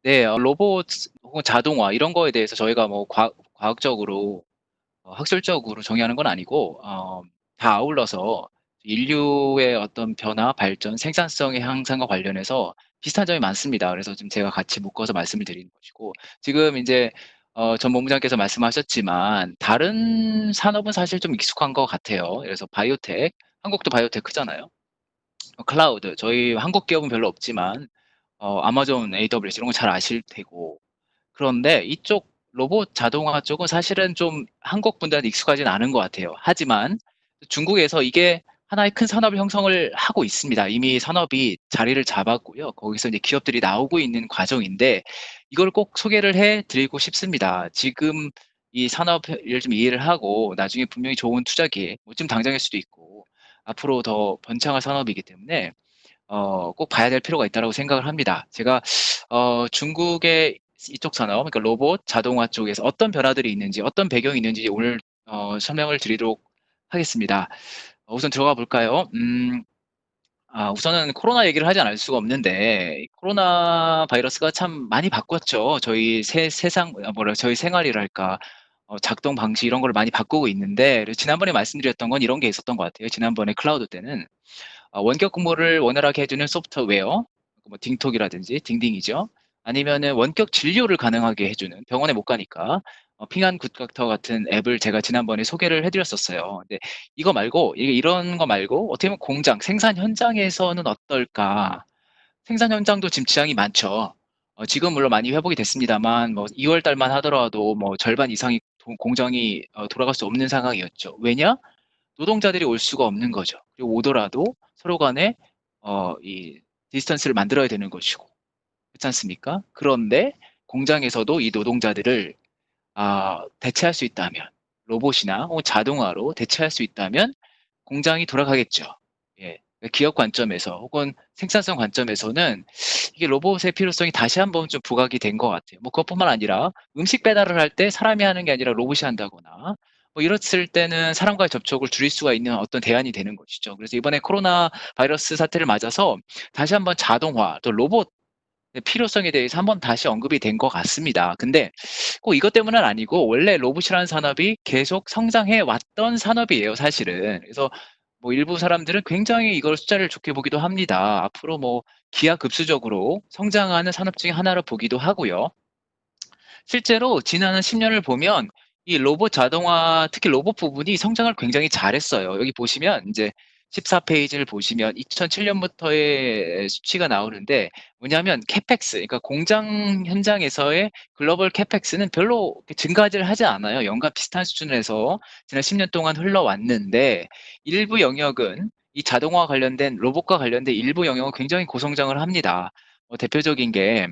네. 로봇 혹은 자동화 이런 거에 대해서 저희가 뭐 과학적으로 학술적으로 정의하는 건 아니고 다 아울러서 인류의 어떤 변화, 발전, 생산성의 향상과 관련해서 비슷한 점이 많습니다. 그래서 지금 제가 같이 묶어서 말씀을 드리는 것이고, 지금 인제 전 본부장께서 말씀하셨지만 다른 산업은 사실 좀 익숙한 것 같아요. 그래서 바이오텍, 한국도 바이오텍 크잖아요. 클라우드, 저희 한국 기업은 별로 없지만 아마존 AWS 이런 거 잘 아실 테고, 그런데 이쪽 로봇 자동화 쪽은 사실은 좀 한국 분들한테 익숙하진 않은 것 같아요. 하지만 중국에서 이게 하나의 큰 산업을 형성을 하고 있습니다. 이미 산업이 자리를 잡았고요. 거기서 이제 기업들이 나오고 있는 과정인데 이걸 꼭 소개를 해 드리고 싶습니다. 지금 이 산업을 좀 이해를 하고 나중에 분명히 좋은 투자 기회, 뭐 지금 당장일 수도 있고 앞으로 더 번창할 산업이기 때문에 꼭 봐야 될 필요가 있다라고 생각을 합니다. 제가 중국의 이쪽 산업, 그러니까 로봇, 자동화 쪽에서 어떤 변화들이 있는지, 어떤 배경이 있는지 오늘 설명을 드리도록 하겠습니다. 우선 들어가 볼까요? 우선은 코로나 얘기를 하지 않을 수가 없는데, 코로나 바이러스가 참 많이 바꿨죠. 저희 세상, 저희 생활이랄까, 작동 방식 이런 걸 많이 바꾸고 있는데, 지난번에 말씀드렸던 건 이런 게 있었던 것 같아요. 지난번에 클라우드 때는 원격 근무를 원활하게 해주는 소프트웨어, 뭐 딩톡이라든지 딩딩이죠. 아니면은 원격 진료를 가능하게 해주는, 병원에 못 가니까 핑한 굿닥터 같은 앱을 제가 지난번에 소개를 해드렸었어요. 근데 이거 말고 이런 거 말고 어떻게 보면 공장 생산 현장에서는 어떨까? 생산 현장도 지금 지장이 많죠. 지금 물론 많이 회복이 됐습니다만 뭐 2월 달만 하더라도 뭐 절반 이상이 공장이 돌아갈 수 없는 상황이었죠. 왜냐? 노동자들이 올 수가 없는 거죠. 그리고 오더라도 서로 간에 이 디스턴스를 만들어야 되는 것이고, 그렇지 않습니까? 그런데 공장에서도 이 노동자들을 대체할 수 있다면, 로봇이나 혹은 자동화로 대체할 수 있다면 공장이 돌아가겠죠. 예. 기업 관점에서 혹은 생산성 관점에서는 이게 로봇의 필요성이 다시 한번 좀 부각이 된 것 같아요. 뭐 그것뿐만 아니라 음식 배달을 할 때 사람이 하는 게 아니라 로봇이 한다거나 뭐 이랬을 때는 사람과의 접촉을 줄일 수가 있는 어떤 대안이 되는 것이죠. 그래서 이번에 코로나 바이러스 사태를 맞아서 다시 한번 자동화 또 로봇 필요성에 대해서 한번 다시 언급이 된 것 같습니다. 근데 꼭 이것 때문은 아니고 원래 로봇이라는 산업이 계속 성장해 왔던 산업이에요, 사실은. 그래서 뭐 일부 사람들은 굉장히 이걸 숫자를 좋게 보기도 합니다. 앞으로 뭐 기하급수적으로 성장하는 산업 중에 하나로 보기도 하고요. 실제로 지난 한 10 년을 보면 이 로봇 자동화, 특히 로봇 부분이 성장을 굉장히 잘했어요. 여기 보시면 인제 14 페이지를 보시면 2007 년부터의 수치가 나오는데, 뭐냐면 캐펙스, 그러니까 공장 현장에서의 글로벌 캐펙스는 별로 이렇게 증가하지를 하지 않아요. 연간 비슷한 수준에서 지난 10년 동안 흘러왔는데, 일부 영역은 이 자동화와 관련된 로봇과 관련된 일부 영역은 굉장히 고성장을 합니다. 대표적인 게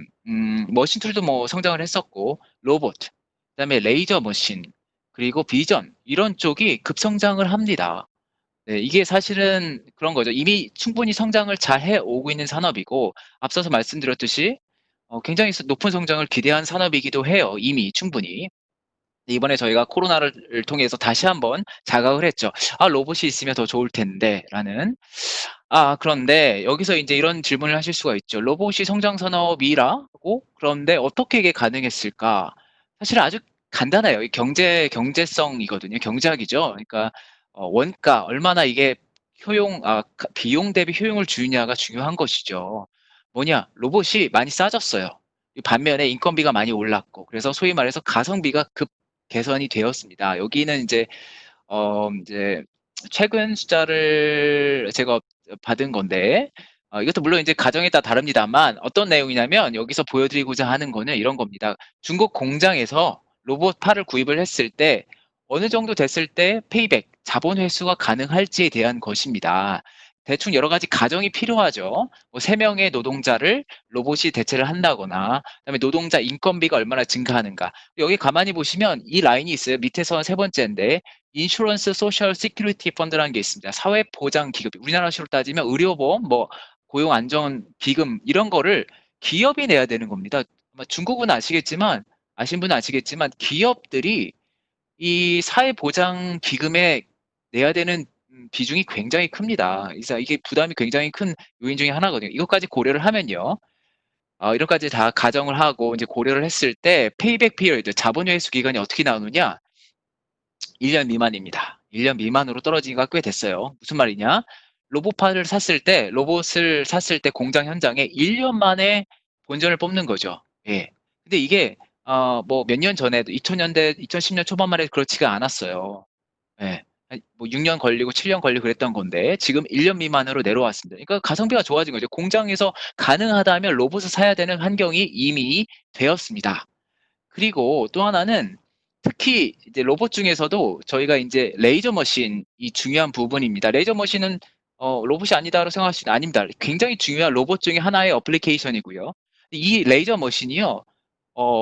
머신 툴도 뭐 성장을 했었고, 로봇, 그다음에 레이저 머신, 그리고 비전 이런 쪽이 급성장을 합니다. 네, 이게 사실은 그런 거죠. 이미 충분히 성장을 잘 해 오고 있는 산업이고, 앞서서 말씀드렸듯이 굉장히 높은 성장을 기대한 산업이기도 해요, 이미 충분히. 이번에 저희가 코로나를 통해서 다시 한번 자각을 했죠. '아 로봇이 있으면 더 좋을 텐데.'라는. 그런데 여기서 인제 이런 질문을 하실 수가 있죠. '로봇이 성장 산업이라고? 그런데 어떻게 이게 가능했을까?' 사실은 아주 간단해요. 이 경제성이거든요. 경제학이죠. 그러니까 원가 얼마나 이게 비용 대비 효용을 주느냐가 중요한 것이죠. 뭐냐? 로봇이 많이 싸졌어요. 이 반면에 인건비가 많이 올랐고, 그래서 소위 말해서 가성비가 급 개선이 되었습니다. 여기는 인제 인제 최근 숫자를 제가 받은 건데, 이것도 물론 이제 가정에 따라 다릅니다만 어떤 내용이냐면 여기서 보여드리고자 하는 거는 이런 겁니다. 중국 공장에서 로봇팔을 구입을 했을 때 어느 정도 됐을 때 페이백, 자본 회수가 가능할지에 대한 것입니다. 대충 여러 가지 가정이 필요하죠. 뭐 3 명의 노동자를 로봇이 대체를 한다거나, 그다음에 노동자 인건비가 얼마나 증가하는가. 여기 가만히 보시면 이 라인이 있어요. 밑에서 세 번째인데 인슈런스 소셜 시큐리티 펀드라는 게 있습니다. 사회 보장 기금. 우리나라식으로 따지면 의료보험, 뭐 고용 안전 기금 이런 거를 기업이 내야 되는 겁니다. 아마 중국은 아시겠지만, 아신 분은 아시겠지만 기업들이 이 사회 보장 기금에 내야 되는 비중이 굉장히 큽니다. 그래서 이게 부담이 굉장히 큰 요인 중에 하나거든요. 이것까지 고려를 하면요. 이런 까지 다 가정을 하고 이제 고려를 했을 때 페이백 피리어드 자본 회수 기간이 어떻게 나오느냐? 1년 미만입니다. 1년 미만으로 떨어지기가 꽤 됐어요. 무슨 말이냐? 로봇을 샀을 때 공장 현장에 1년 만에 본전을 뽑는 거죠. 예. 근데 이게 뭐 몇 년 전에도 2000년대, 2010년 초반만 해도 그렇지가 않았어요. 예. 뭐 6년 걸리고 7년 걸리고 그랬던 건데 지금 1년 미만으로 내려왔습니다. 그러니까 가성비가 좋아진 거죠. 공장에서 가능하다면 로봇을 사야 되는 환경이 이미 되었습니다. 그리고 또 하나는 특히 이제 로봇 중에서도 저희가 이제 레이저 머신이 중요한 부분입니다. 레이저 머신은 로봇이 아니다라고 생각할 수는 아닙니다. 굉장히 중요한 로봇 중에 하나의 어플리케이션이고요. 이 레이저 머신이요,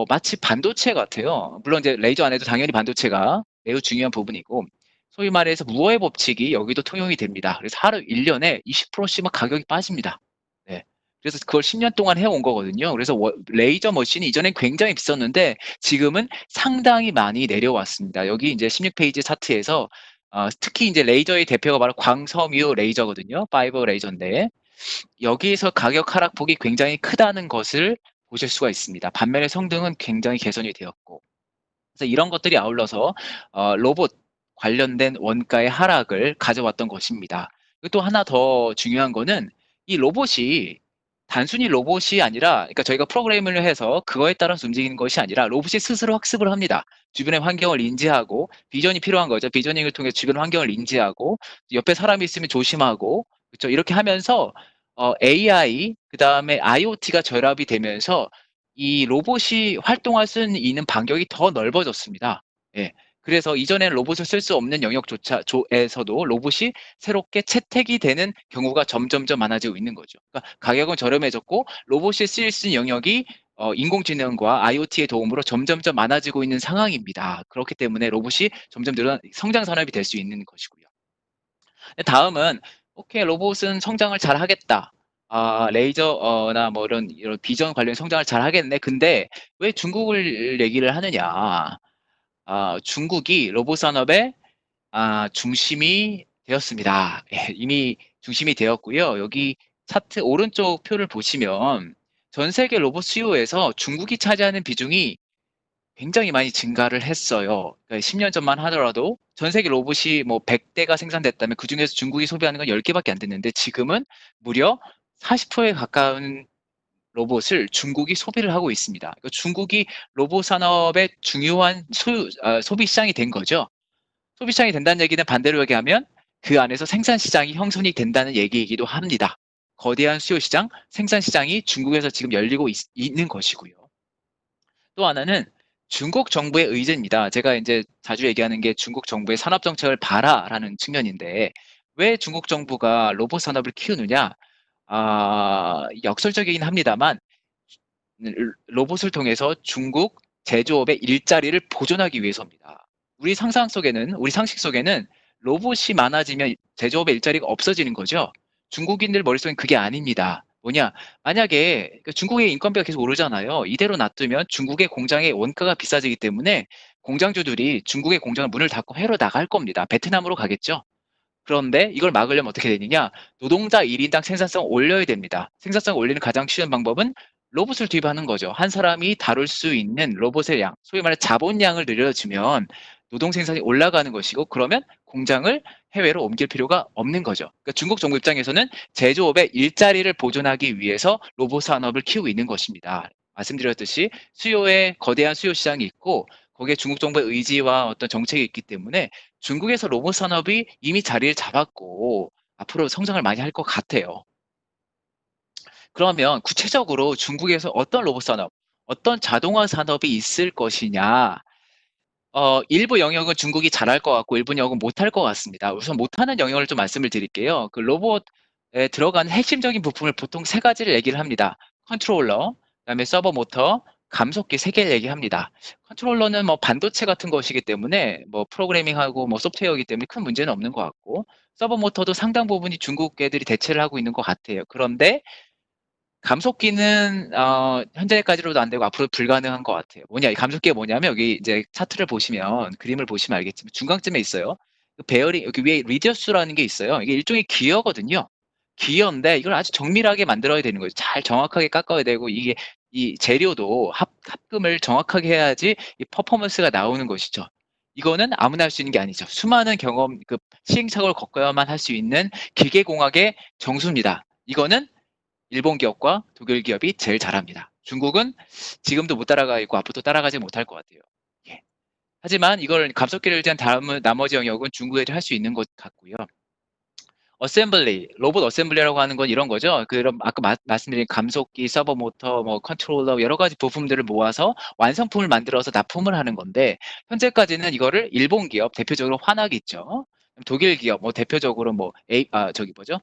마치 반도체 같아요. 물론 이제 레이저 안에도 당연히 반도체가 매우 중요한 부분이고, 소위 말해서 무어의 법칙이 여기도 통용이 됩니다. 그래서 하루 1년에 20%씩만 가격이 빠집니다. 네. 그래서 그걸 10년 동안 해온 거거든요. 그래서 레이저 머신이 이전엔 굉장히 비쌌는데 지금은 상당히 많이 내려왔습니다. 여기 이제 16페이지 차트에서 특히 이제 레이저의 대표가 바로 광섬유 레이저거든요. 파이버 레이저인데 여기에서 가격 하락폭이 굉장히 크다는 것을 보실 수가 있습니다. 반면에 성능은 굉장히 개선이 되었고, 그래서 이런 것들이 아울러서 로봇 관련된 원가의 하락을 가져왔던 것입니다. 그리고 또 하나 더 중요한 거는 이 로봇이 단순히 로봇이 아니라, 그러니까 저희가 프로그래밍을 해서 그거에 따라서 움직이는 것이 아니라 로봇이 스스로 학습을 합니다. 주변의 환경을 인지하고 비전이 필요한 거죠. 비저닝을 통해 주변 환경을 인지하고 옆에 사람이 있으면 조심하고, 그렇죠. 이렇게 하면서 AI 그다음에 IoT가 결합이 되면서 이 로봇이 활동할 수 있는 반경이 더 넓어졌습니다. 예. 그래서 이전에는 로봇을 쓸 수 없는 영역조차에서도 로봇이 새롭게 채택이 되는 경우가 점점점 많아지고 있는 거죠. 그러니까 가격은 저렴해졌고 로봇이 쓰일 수 있는 영역이 인공지능과 IoT의 도움으로 점점점 많아지고 있는 상황입니다. 그렇기 때문에 로봇이 점점 늘어난 성장 산업이 될 수 있는 것이고요. 다음은 오케이, 로봇은 성장을 잘 하겠다. 레이저나 뭐 이런 비전 관련 성장을 잘 하겠네. 근데 왜 중국을 얘기를 하느냐? 중국이 로봇 산업의 중심이 되었습니다. 예, 이미 중심이 되었고요. 여기 차트 오른쪽 표를 보시면 전 세계 로봇 수요에서 중국이 차지하는 비중이 굉장히 많이 증가를 했어요. 그러니까 10년 전만 하더라도 전 세계 로봇이 뭐 100대가 생산됐다면 그중에서 중국이 소비하는 건 10개밖에 안 됐는데 지금은 무려 40%에 가까운 로봇을 중국이 소비를 하고 있습니다. 그러니까 중국이 로봇 산업의 중요한 소비 시장이 된 거죠. 소비 시장이 된다는 얘기는 반대로 얘기하면 그 안에서 생산 시장이 형성이 된다는 얘기이기도 합니다. 거대한 수요 시장, 생산 시장이 중국에서 지금 열리고 있는 것이고요. 또 하나는 중국 정부의 의지입니다. 제가 이제 자주 얘기하는 게 중국 정부의 산업 정책을 봐라라는 측면인데 왜 중국 정부가 로봇 산업을 키우느냐? 역설적이긴 합니다만 로봇을 통해서 중국 제조업의 일자리를 보존하기 위해서입니다. 우리 상식 속에는 로봇이 많아지면 제조업의 일자리가 없어지는 거죠. 중국인들 머릿속엔 그게 아닙니다. 뭐냐? 만약에 중국의 인건비가 계속 오르잖아요. 이대로 놔두면 중국의 공장의 원가가 비싸지기 때문에 공장주들이 중국의 공장을 문을 닫고 해로 나갈 겁니다. 베트남으로 가겠죠. 그런데 이걸 막으려면 어떻게 되느냐? 노동자 1인당 생산성을 올려야 됩니다. 생산성을 올리는 가장 쉬운 방법은 로봇을 투입하는 거죠. 한 사람이 다룰 수 있는 로봇의 양, 소위 말해 자본량을 늘려주면 노동 생산이 올라가는 것이고, 그러면 공장을 해외로 옮길 필요가 없는 거죠. 그러니까 중국 정부 입장에서는 제조업의 일자리를 보존하기 위해서 로봇 산업을 키우고 있는 것입니다. 말씀드렸듯이 수요에 거대한 수요 시장이 있고 거기에 중국 정부의 의지와 어떤 정책이 있기 때문에 중국에서 로봇 산업이 이미 자리를 잡았고 앞으로 성장을 많이 할 것 같아요. 그러면 구체적으로 중국에서 어떤 로봇 산업, 어떤 자동화 산업이 있을 것이냐? 일부 영역은 중국이 잘할 것 같고 일부 영역은 못할 것 같습니다. 우선 못하는 영역을 좀 말씀을 드릴게요. 그 로봇에 들어가는 핵심적인 부품을 보통 세 가지를 얘기를 합니다. 컨트롤러, 그다음에 서버 모터, 감속기 세 개를 얘기합니다. 컨트롤러는 뭐 반도체 같은 것이기 때문에 뭐 프로그래밍하고 뭐 소프트웨어이기 때문에 큰 문제는 없는 것 같고, 서버 모터도 상당 부분이 중국 애들이 대체를 하고 있는 것 같아요. 그런데 감속기는 현재까지로도 안 되고 앞으로 불가능한 것 같아요. 뭐냐, 이 감속기가 뭐냐면 여기 이제 차트를 보시면 그림을 보시면 알겠지만 중간쯤에 있어요. 그 베어링 여기 위에 리디어스라는 게 있어요. 이게 일종의 기어거든요. 기어인데 이걸 아주 정밀하게 만들어야 되는 거죠. 잘 정확하게 깎아야 되고 이게 이 재료도 합금을 정확하게 해야지 이 퍼포먼스가 나오는 것이죠. 이거는 아무나 할 수 있는 게 아니죠. 수많은 경험, 시행착오를 겪어야만 할 수 있는 기계공학의 정수입니다. 이거는 일본 기업과 독일 기업이 제일 잘합니다. 중국은 지금도 못 따라가 있고 앞으로도 따라가지 못할 것 같아요. 예. 하지만 이걸 감속기를 위한 나머지 영역은 중국에도 할 수 있는 것 같고요. 어셈블리, 로봇 어셈블리라고 하는 건 이런 거죠. 그럼 아까 말씀드린 감속기, 서버 모터, 뭐 컨트롤러 여러 가지 부품들을 모아서 완성품을 만들어서 납품을 하는 건데 현재까지는 이거를 일본 기업 대표적으로 화낙이 있죠. 독일 기업 뭐 대표적으로 뭐 저기 뭐죠?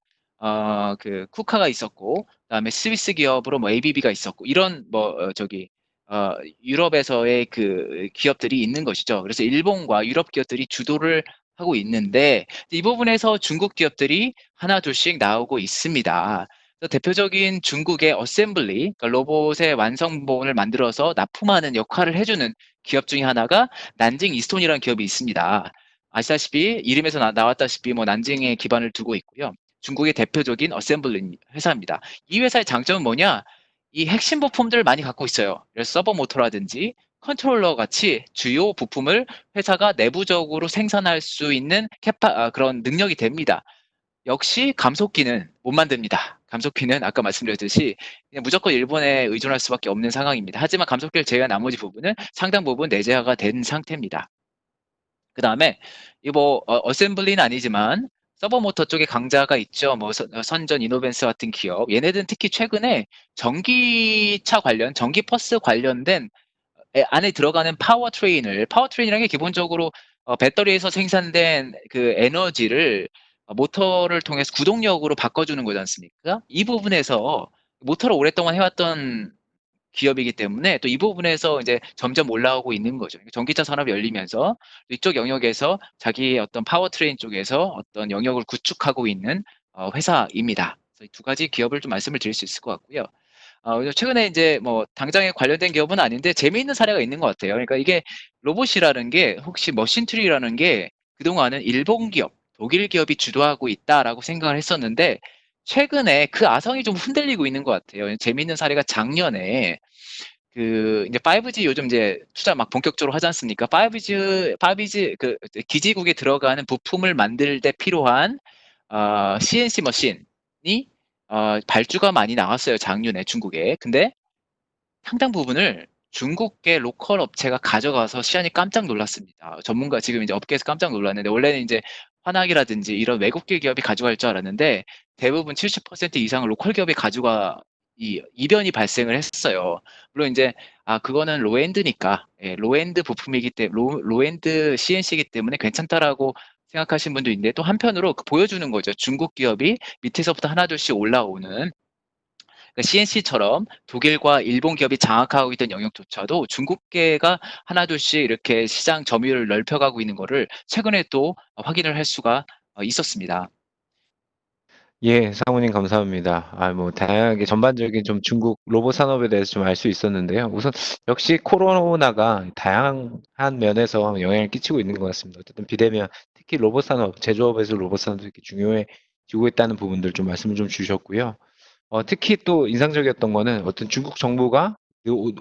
쿠카가 있었고 그다음에 스위스 기업으로 뭐 ABB가 있었고 이런 유럽에서의 그 기업들이 있는 것이죠. 그래서 일본과 유럽 기업들이 주도를 하고 있는데 이 부분에서 중국 기업들이 하나 둘씩 나오고 있습니다. 대표적인 중국의 어셈블리, 그러니까 로봇의 완성본을 만들어서 납품하는 역할을 해주는 기업 중에 하나가 난징 이스톤이라는 기업이 있습니다. 아시다시피 이름에서 나왔다시피 뭐 난징에 기반을 두고 있고요. 중국의 대표적인 어셈블리 회사입니다. 이 회사의 장점은 뭐냐? 이 핵심 부품들을 많이 갖고 있어요. 그래서 서버 모터라든지 컨트롤러 같이 주요 부품을 회사가 내부적으로 생산할 수 있는 그런 능력이 됩니다. 역시 감속기는 못 만듭니다. 감속기는 아까 말씀드렸듯이 그냥 무조건 일본에 의존할 수밖에 없는 상황입니다. 하지만 감속기를 제외한 나머지 부분은 상당 부분 내재화가 된 상태입니다. 그 다음에 이거 어셈블리는 아니지만 서버 모터 쪽에 강자가 있죠. 뭐 선전 이노벤스 같은 기업. 얘네들은 특히 최근에 전기차 관련, 전기버스 관련된 안에 들어가는 파워트레인이라는 게 기본적으로 배터리에서 생산된 그 에너지를 모터를 통해서 구동력으로 바꿔주는 거지 않습니까? 이 부분에서 모터를 오랫동안 해왔던 기업이기 때문에 또 이 부분에서 이제 점점 올라오고 있는 거죠. 전기차 산업이 열리면서 이쪽 영역에서 자기의 어떤 파워트레인 쪽에서 어떤 영역을 구축하고 있는 회사입니다. 그래서 두 가지 기업을 좀 말씀을 드릴 수 있을 것 같고요. 그래서 최근에 이제 뭐 당장에 관련된 기업은 아닌데 재미있는 사례가 있는 것 같아요. 그러니까 이게 로봇이라는 게 혹시 머신트리라는 게 그동안은 일본 기업, 독일 기업이 주도하고 있다라고 생각을 했었는데 최근에 그 아성이 좀 흔들리고 있는 것 같아요. 재미있는 사례가 작년에 이제 5G 요즘 이제 투자 막 본격적으로 하지 않습니까? 5G 기지국에 들어가는 부품을 만들 때 필요한 CNC 머신이 발주가 많이 나왔어요. 작년에 중국에. 근데 상당 부분을 중국계 로컬 업체가 가져가서 시안이 깜짝 놀랐습니다. 전문가 지금 이제 업계에서 깜짝 놀랐는데 원래는 이제 화낙이라든지 이런 외국계 기업이 가져갈 줄 알았는데 대부분 70% 이상을 로컬 기업이 가져가 이변이 발생을 했어요. 물론 이제 그거는 로엔드니까 로엔드 부품이기 때문에 로엔드 CNC이기 때문에 괜찮다라고 생각하시는 분도 있는데 또 한편으로 보여주는 거죠. 중국 기업이 밑에서부터 하나둘씩 올라오는 그러니까 CNC처럼 독일과 일본 기업이 장악하고 있던 영역조차도 중국계가 하나둘씩 이렇게 시장 점유율을 넓혀가고 있는 거를 최근에 또 확인을 할 수가 있었습니다. 예. 상무님 감사합니다. 뭐 다양하게 전반적인 좀 중국 로봇 산업에 대해서 좀 알 수 있었는데요. 우선 역시 코로나가 다양한 면에서 영향을 끼치고 있는 것 같습니다. 어쨌든 비대면 특히 로봇 산업, 제조업에서 로봇 산업이 이렇게 중요해지고 있다는 부분들 좀 말씀을 좀 주셨고요. 특히 또 인상적이었던 거는 어떤 중국 정부가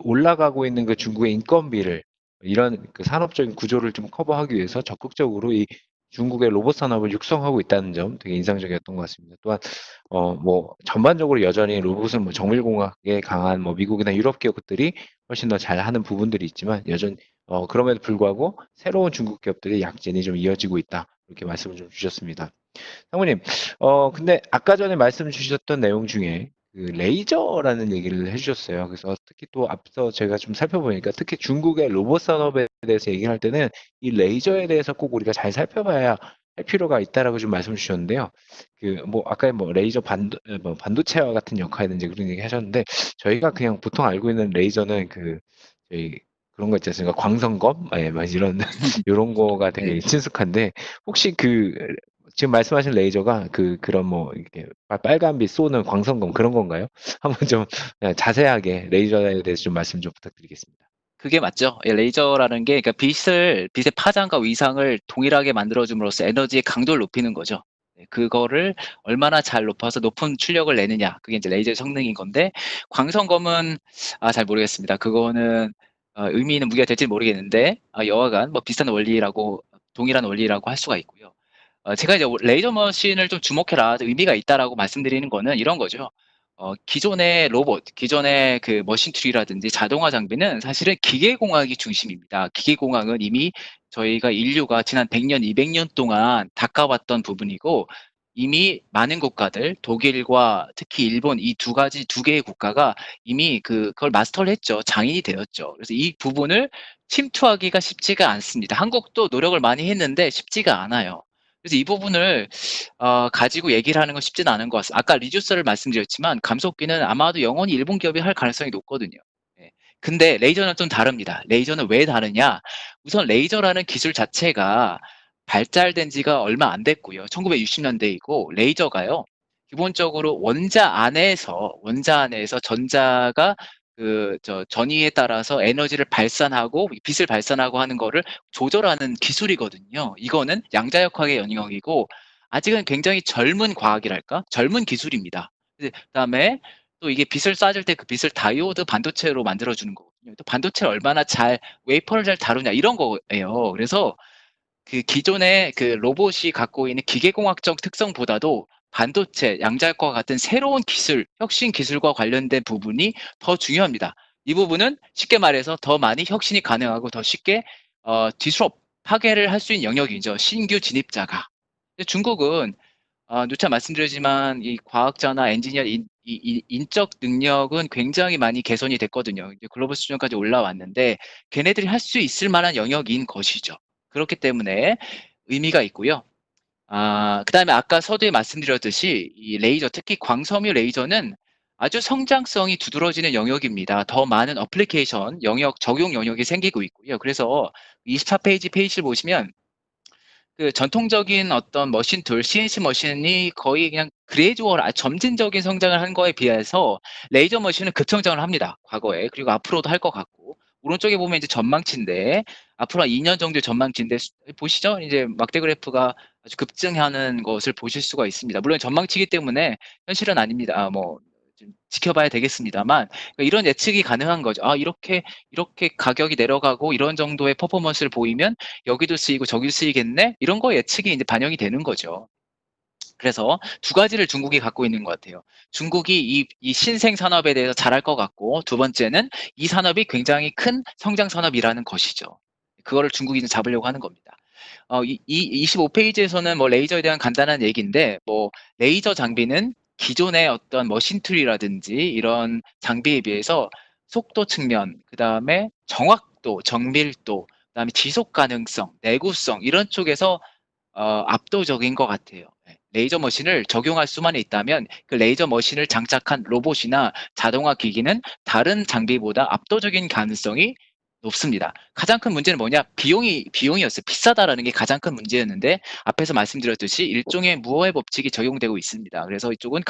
올라가고 있는 그 중국의 인건비를 이런 그 산업적인 구조를 좀 커버하기 위해서 적극적으로 이 중국의 로봇 산업을 육성하고 있다는 점 되게 인상적이었던 것 같습니다. 또한 뭐 전반적으로 여전히 로봇은 뭐 정밀공학에 강한 뭐 미국이나 유럽 기업들이 훨씬 더 잘하는 부분들이 있지만 여전히 그럼에도 불구하고 새로운 중국 기업들의 약진이 좀 이어지고 있다. 이렇게 말씀을 좀 주셨습니다. 상무님, 근데 아까 전에 말씀 주셨던 내용 중에 그 레이저라는 얘기를 해주셨어요. 그래서 특히 또 앞서 제가 좀 살펴보니까 특히 중국의 로봇 산업에 대해서 얘기할 때는 이 레이저에 대해서 꼭 우리가 잘 살펴봐야 할 필요가 있다라고 좀 말씀 주셨는데요. 뭐 아까 뭐 레이저 뭐 반도체와 같은 역할이든지 그런 얘기 하셨는데 저희가 그냥 보통 알고 있는 레이저는 저희 그런 거 있지 않습니까? 광선검? 예, 막 이런 이런 거가 되게 네. 친숙한데 혹시 지금 말씀하신 레이저가 그런 뭐 이렇게 빨간빛 쏘는 광선검 그런 건가요? 한번 좀 자세하게 레이저에 대해서 좀 말씀 좀 부탁드리겠습니다. 그게 맞죠. 레이저라는 게 그러니까 빛의 파장과 위상을 동일하게 만들어줌으로써 에너지의 강도를 높이는 거죠. 그거를 얼마나 잘 높아서 높은 출력을 내느냐. 그게 이제 레이저의 성능인 건데, 광선검은, 잘 모르겠습니다. 그거는, 의미 있는 무기가 될지 모르겠는데, 여하간 뭐 비슷한 원리라고, 동일한 원리라고 할 수가 있고요. 제가 이제 레이저 머신을 좀 주목해라, 의미가 있다라고 말씀드리는 거는 이런 거죠. 기존의 로봇, 기존의 그 머신툴이라든지 자동화 장비는 사실은 기계공학이 중심입니다. 기계공학은 이미 저희가 인류가 지난 100년, 200년 동안 닦아왔던 부분이고, 이미 많은 국가들, 독일과 특히 일본 이 두 개의 국가가 이미 그걸 마스터를 했죠. 장인이 되었죠. 그래서 이 부분을 침투하기가 쉽지가 않습니다. 한국도 노력을 많이 했는데 쉽지가 않아요. 그래서 이 부분을 가지고 얘기를 하는 건 쉽지는 않은 것 같습니다. 아까 리듀서를 말씀드렸지만 감속기는 아마도 영원히 일본 기업이 할 가능성이 높거든요. 예. 근데 레이저는 좀 다릅니다. 레이저는 왜 다르냐? 우선 레이저라는 기술 자체가 발달된 지가 얼마 안 됐고요. 1960년대이고 레이저가요. 기본적으로 원자 안에서 전자가 전위에 따라서 에너지를 발산하고 빛을 발산하고 하는 거를 조절하는 기술이거든요. 이거는 양자역학의 영역이고 아직은 굉장히 젊은 과학이랄까? 젊은 기술입니다. 그다음에 또 이게 빛을 쏴줄 때 그 빛을 다이오드 반도체로 만들어주는 거거든요. 또 반도체를 얼마나 웨이퍼를 잘 다루냐 이런 거예요. 그래서 그 기존의 그 로봇이 갖고 있는 기계공학적 특성보다도 반도체, 양자역학과 같은 새로운 기술, 혁신 기술과 관련된 부분이 더 중요합니다. 이 부분은 쉽게 말해서 더 많이 혁신이 가능하고 더 쉽게 파괴를 할 수 있는 영역이죠. 신규 진입자가. 중국은 누차 말씀드리지만 이 과학자나 엔지니어 인적 능력은 굉장히 많이 개선이 됐거든요. 이제 글로벌 수준까지 올라왔는데 걔네들이 할 수 있을 만한 영역인 것이죠. 그렇기 때문에 의미가 있고요. 그다음에 아까 서두에 말씀드렸듯이 이 레이저, 특히 광섬유 레이저는 아주 성장성이 두드러지는 영역입니다. 더 많은 어플리케이션 영역, 적용 영역이 생기고 있고요. 그래서 24페이지를 보시면 그 전통적인 어떤 머신 툴, CNC 머신이 거의 그냥 그레이듀얼, 점진적인 성장을 한 거에 비해서 레이저 머신은 급성장을 합니다. 과거에. 그리고 앞으로도 할 것 같고. 오른쪽에 보면 이제 전망치인데, 앞으로 한 2년 정도의 전망치인데, 보시죠? 이제 막대 그래프가 아주 급증하는 것을 보실 수가 있습니다. 물론 전망치이기 때문에 현실은 아닙니다. 좀 지켜봐야 되겠습니다만, 그러니까 이런 예측이 가능한 거죠. 이렇게 가격이 내려가고 이런 정도의 퍼포먼스를 보이면 여기도 쓰이고 저기도 쓰이겠네? 이런 거 예측이 이제 반영이 되는 거죠. 그래서 두 가지를 중국이 갖고 있는 것 같아요. 중국이 이 신생 산업에 대해서 잘할 것 같고, 두 번째는 이 산업이 굉장히 큰 성장 산업이라는 것이죠. 그거를 중국이 이제 잡으려고 하는 겁니다. 25페이지에서는 뭐 레이저에 대한 간단한 얘기인데, 뭐 레이저 장비는 기존의 어떤 머신 툴이라든지 이런 장비에 비해서 속도 측면, 그 다음에 정확도, 정밀도, 그 다음에 지속 가능성, 내구성 이런 쪽에서 압도적인 것 같아요. 네. 레이저 머신을 적용할 수만 있다면 그 레이저 머신을 장착한 로봇이나 자동화 기기는 다른 장비보다 압도적인 가능성이 높습니다. 가장 큰 문제는 뭐냐? 비용이었어요. 비싸다라는 게 가장 큰 문제였는데 앞에서 말씀드렸듯이 일종의 무어의 법칙이 적용되고 있습니다. 그래서 이쪽은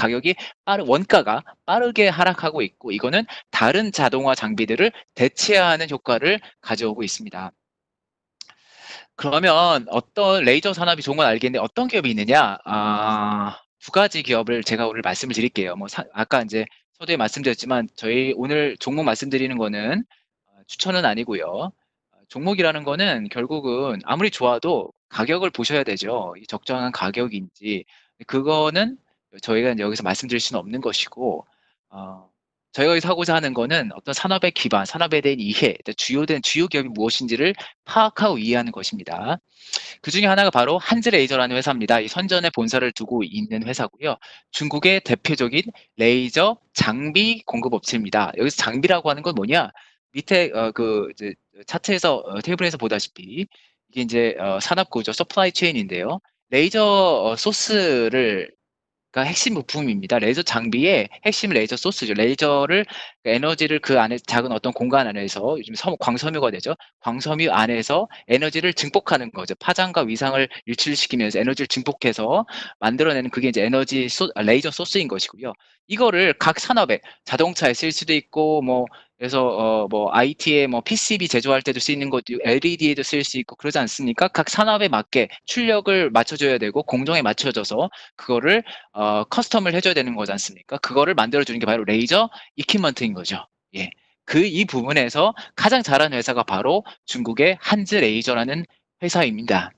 원가가 빠르게 하락하고 있고 이거는 다른 자동화 장비들을 대체하는 효과를 가져오고 있습니다. 그러면 어떤 레이저 산업이 좋은 건 알겠는데 어떤 기업이 있느냐? 두 가지 기업을 제가 오늘 말씀을 드릴게요. 아까 이제 서두에 말씀드렸지만 저희 오늘 종목 말씀드리는 거는 추천은 아니고요. 종목이라는 거는 결국은 아무리 좋아도 가격을 보셔야 되죠. 이 적정한 가격인지 그거는 저희가 이제 여기서 말씀드릴 수는 없는 것이고 저희가 여기서 하고자 하는 거는 어떤 산업의 기반, 산업에 대한 이해, 주요 기업이 무엇인지를 파악하고 이해하는 것입니다. 그 중에 하나가 바로 한즈레이저라는 회사입니다. 이 선전에 본사를 두고 있는 회사고요. 중국의 대표적인 레이저 장비 공급 업체입니다. 여기서 장비라고 하는 건 뭐냐? 밑에 이제 차트에서 테이블에서 보다시피 이게 이제 산업 구조, 서플라이 체인인데요. 레이저 소스를 가 핵심 부품입니다. 레이저 장비의 핵심 레이저 소스죠. 에너지를 그 안에 작은 어떤 공간 안에서 요즘 광섬유가 되죠. 광섬유 안에서 에너지를 증폭하는 거죠. 파장과 위상을 일치시키면서 에너지를 증폭해서 만들어내는 그게 이제 레이저 소스인 것이고요. 이거를 각 산업에 자동차에 쓸 수도 있고 뭐 그래서 뭐 IT에 뭐 PCB 제조할 때도 쓰이는 것도 LED에도 쓸 수 있고 그러지 않습니까? 각 산업에 맞게 출력을 맞춰줘야 되고 공정에 맞춰져서 그거를 커스텀을 해줘야 되는 거지 않습니까? 그거를 만들어주는 게 바로 레이저 이퀴먼트인 거죠. 예. 이 부분에서 가장 잘하는 회사가 바로 중국의 한즈 레이저라는 회사입니다.